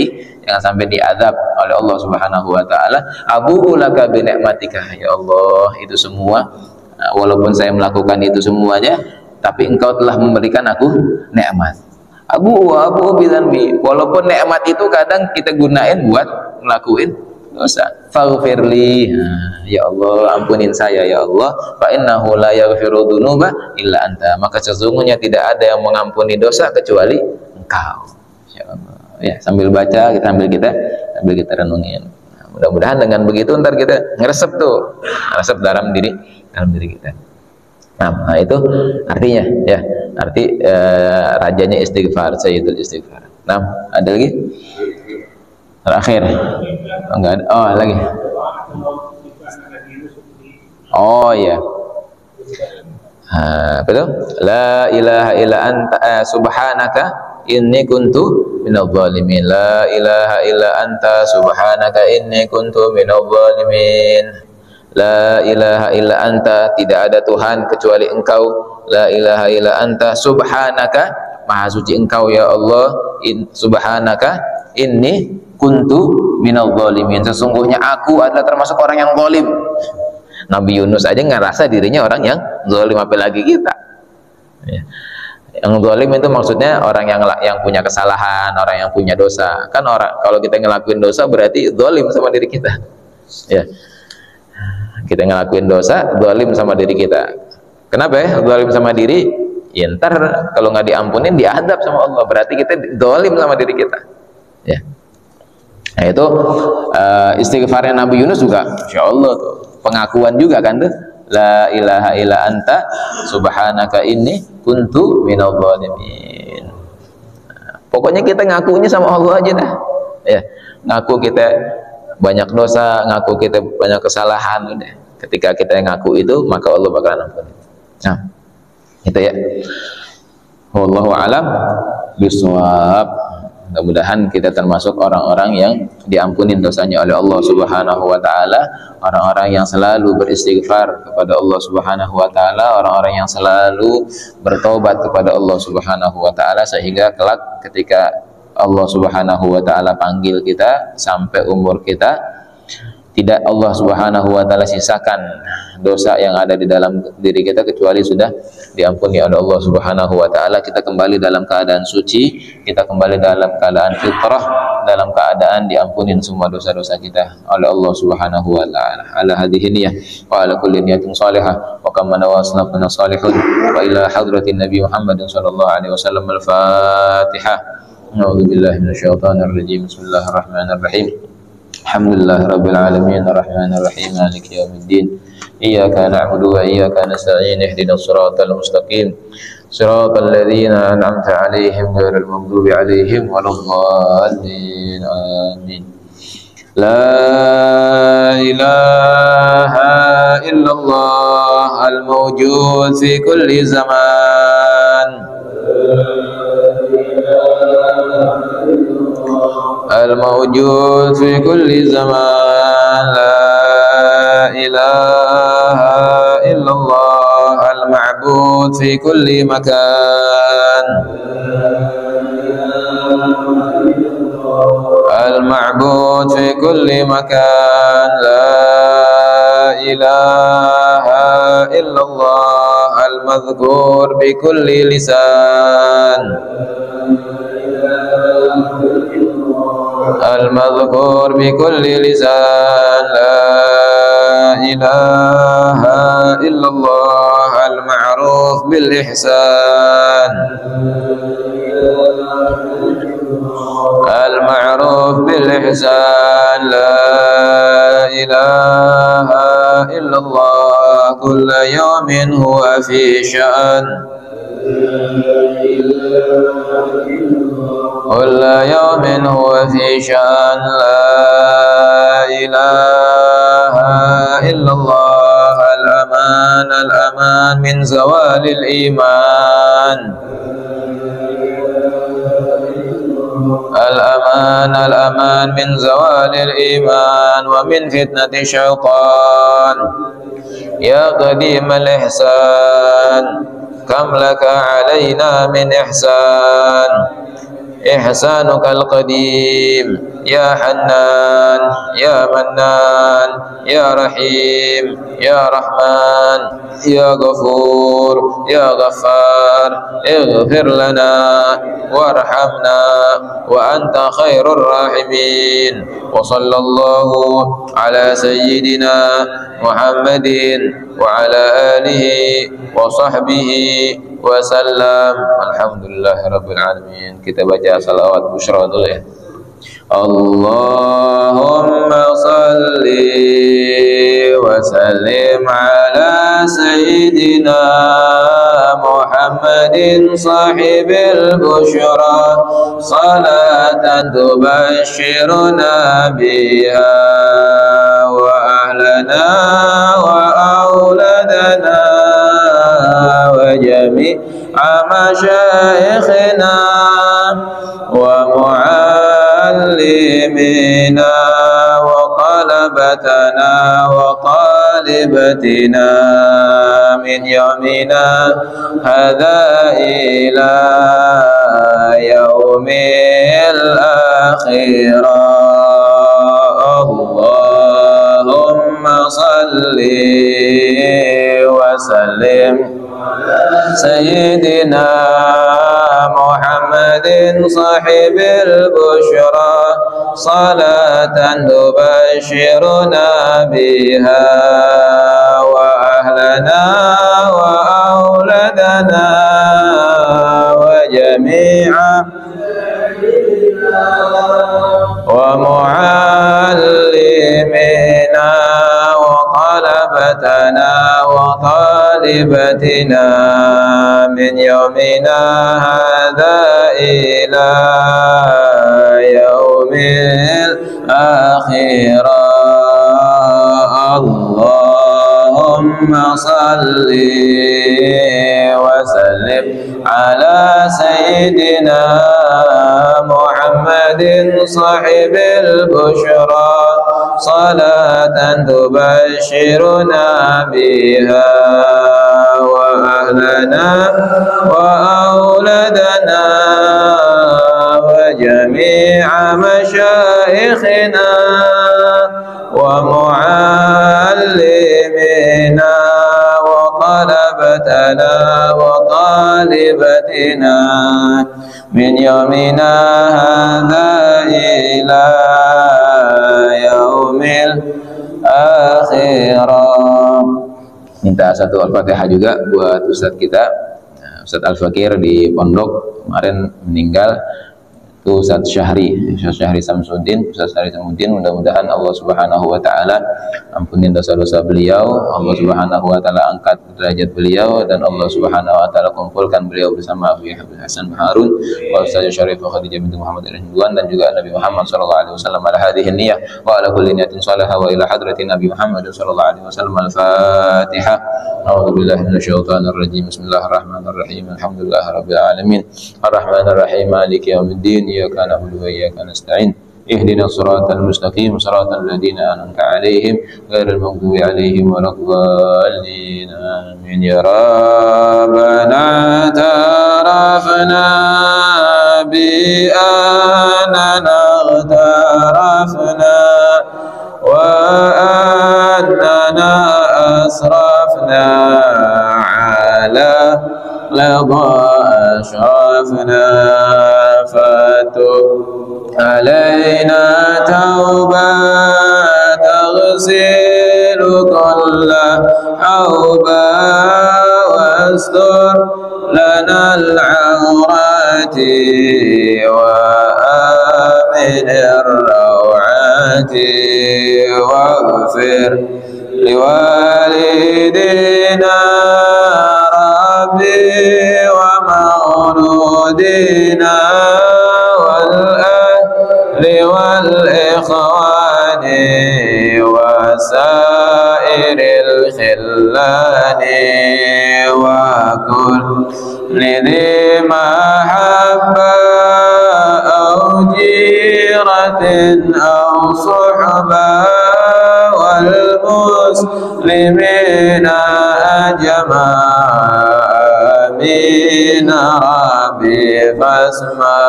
diazab oleh Allah Subhanahu wa taala. Abu'u laka bi ni'matika, ya Allah, itu semua, walaupun saya melakukan itu semuanya, tapi Engkau telah memberikan aku nikmat. Abu bidzanbi, walaupun nikmat itu kadang kita gunain buat ngelakuin dosa. Faghfirli, ya Allah, ampunin saya ya Allah. Fa innahu la yaghfiru dzunuba illa anta, maka sesungguhnya tidak ada yang mengampuni dosa kecuali Engkau. Insyaallah. Ya, sambil baca, sambil kita renungin. Nah, mudah-mudahan dengan begitu ntar kita ngeresep dalam diri kita. Nah, itu artinya, ya, arti rajanya istighfar, Sayyidul Istighfar. Nah, ada lagi? Terakhir. Oh, enggak ada. Oh, lagi. Oh iya. Betul? La ilaha illa anta subhanaka inni kuntu minadh dhalimin. La ilaha illa anta subhanaka inni kuntu minadh dhalimin. La ilaha illa anta, tidak ada Tuhan kecuali Engkau. La ilaha illa anta subhanaka, maha suci Engkau ya Allah. Subhanaka inni kuntu minadh dhalimin, sesungguhnya aku adalah termasuk orang yang zalim. Nabi Yunus aja ngerasa dirinya orang yang zalim, apalagi kita. Ya. Yang zalim itu maksudnya orang yang punya kesalahan, orang yang punya dosa. Kan orang kalau kita ngelakuin dosa berarti zalim sama diri kita. Ya. Kita ngelakuin dosa, zalim sama diri kita. Kenapa ya? Zalim sama diri, ya ntar kalau nggak diampunin diadab sama Allah. Berarti kita zalim sama diri kita. Ya. Nah itu istighfarnya Nabi Yunus juga, Insya Allah tuh pengakuan juga kan tuh, la ilaha illa anta subhanaka inni kuntu minadh dhalimin. Pokoknya kita ngakunya sama Allah aja dah. Ya, ngaku kita banyak dosa, ngaku kita banyak kesalahan udah. Ketika kita ngaku itu, maka Allah bakalan ampuni. Nah, itu ya. Wallahu a'lam bishawab. Mudah-mudahan kita termasuk orang-orang yang diampunin dosanya oleh Allah Subhanahu wa taala, orang-orang yang selalu beristighfar kepada Allah Subhanahu wa taala, orang-orang yang selalu bertobat kepada Allah Subhanahu wa taala, sehingga kelak ketika Allah Subhanahu wa taala panggil kita sampai umur kita, tidak Allah Subhanahu wa taala sisakan dosa yang ada di dalam diri kita kecuali sudah diampuni oleh Allah Subhanahu wa taala. Kita kembali dalam keadaan suci, kita kembali dalam keadaan fitrah, dalam keadaan diampunin semua dosa-dosa kita oleh Allah Subhanahu wa taala. Ala hadhihi niyyah wa ala kulli niyatin salihah wa kama nawasna salihun wa ila hadratin nabi Muhammadin sallallahu alaihi wasallam. Al-Fatihah. A'udzu billahi minasyaitonir rajim. Bismillahirrahmanirrahim. Alhamdulillah rabbil alamin arrahmanir rahim maliki yaumiddin iyyaka na'budu wa iyyaka nasta'in ihdinas siratal mustaqim siratal ladzina an'amta 'alaihim ghairil maghdubi 'alaihim waladdallin amin. La ilaha illallah al-mawjud fi kulli zaman الموجود في كل زمان لا إله إلا الله المعبود في كل مكان المعبود في كل مكان لا إله إلا الله المذكور بكل لسان المذكور بكل لسان لا إله إلا الله المعروف بالإحسان المعروف بالإحسان لا إله إلا الله كل يوم هو في شأن كل يوم هو في شأن لا إله إلا الله الأمان الأمان من زوال الإيمان الأمان الأمان من زوال الإيمان ومن فتنة الشيطان يا قديم الإحسان كم لك علينا من إحسان إحسانك القديم يا حنان يا منان يا رحيم يا رحمن يا غفور يا غفار اغفر لنا وارحمنا وأنت خير الراحمين وصلى الله على سيدنا محمد وعلى آله وصحبه wasallam. Alhamdulillah rabbil alamin. Kita baca salawat busyra dulu ya. Allahumma salli wa sallim ala sayyidina Muhammadin sahibil busyra salatan tubashshiruna biha wa ahlana wa auladana وجميع مشايخنا ومعلمينا وطلبتنا وطالبتنا من يومنا هذا إلى يوم الآخرة. اللهم salli wa sallim Sayyidina Muhammadin sahibil bushra salatan tubashiruna biha wa ahlana wa auladana wa jami'a wa muallimina wa talabatana wa talibatina min yawmina hadha ila yaumil akhirah. Allahumma salli wa sallim ala sayyidina Muhammadin sahibil bushra salatan tubashiruna biha wa ahlana wa auladana wa jami'a masyayikhina wa muallimina wa talabatana wa talibatina min yawmina hadha ila yaumil akhirah. Minta satu Al-Fatihah juga buat Ustadz kita, Ustadz Al-Fakir di pondok kemarin meninggal. Itu Ustadz Syahri Samsuddin. Mudah-mudahan Allah Subhanahu wa taala ampunin dosa-dosa beliau, Allah Subhanahu wa taala angkat derajat beliau, dan Allah Subhanahu wa taala kumpulkan beliau bersama Abu Hasan Harun wa Ustaz Syarif Khadijah binti Muhammad Ridwan, dan juga Nabi Muhammad sallallahu alaihi wasallam ala hadhihi niyyah wa ala kulli niyatin salihah wa ila hadratin Nabi Muhammad sallallahu alaihi wasallam. Al-Fatihah. A'udzubillahi minasyaitonir rajim. Bismillahirrahmanirrahim. Alhamdulillahirabbil alamin. Arrahmanir rahim. Maliki yaumiddin. Iyyaka na'budu wa iyyaka nasta'in. Ihdinas siratal mustaqim, siratal ladzina an'amta 'alaihim ghairil maghdubi 'alaihim waladdallin. Amin ya rabbana tarafna bi annana tarafna wa annana asrafna 'ala lada ashrafna fatub alaina tauba taghsilu kulla hauba wastur lana al-awrati wa amin ar-rawati waghfir liwalidina rabbi wa mauludina والإخوان وسائر الخلان وكل ذي محبة أو جيرة أو صحبة والمسلمين أجمعين. آمين ربي فاسمع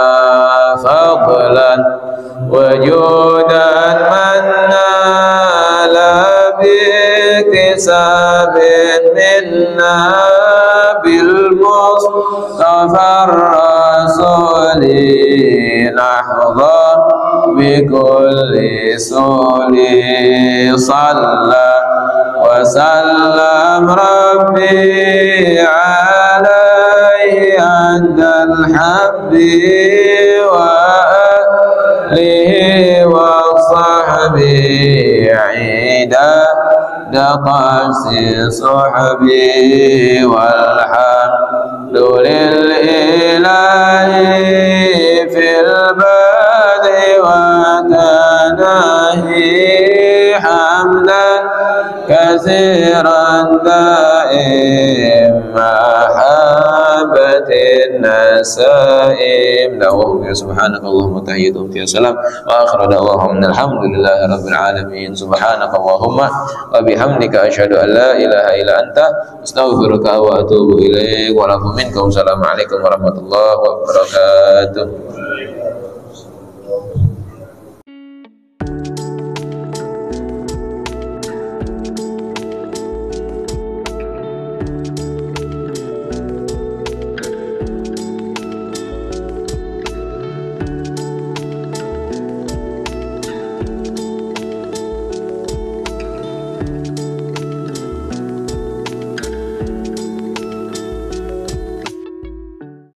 فضلا وجودا منا لا باكتساب منا بالمصطفى الرسول نحظى بكل سول صلى وسلم ربي عليه عند الحب وآله وصحبه عيدا دقس صحبي والحمد لله في البدء وتناهي حمدا كثيرا دائم محبة النسائم لهم سبحانك اللهم تحيتهم فيها سلام وآخر دعواهم الحمد لله رب العالمين. سبحانك اللهم وبحمدك أشهد أن لا إله إلا أنت أستغفرك وأتوب إليك ولكم منكم. السلام عليكم ورحمة الله وبركاته.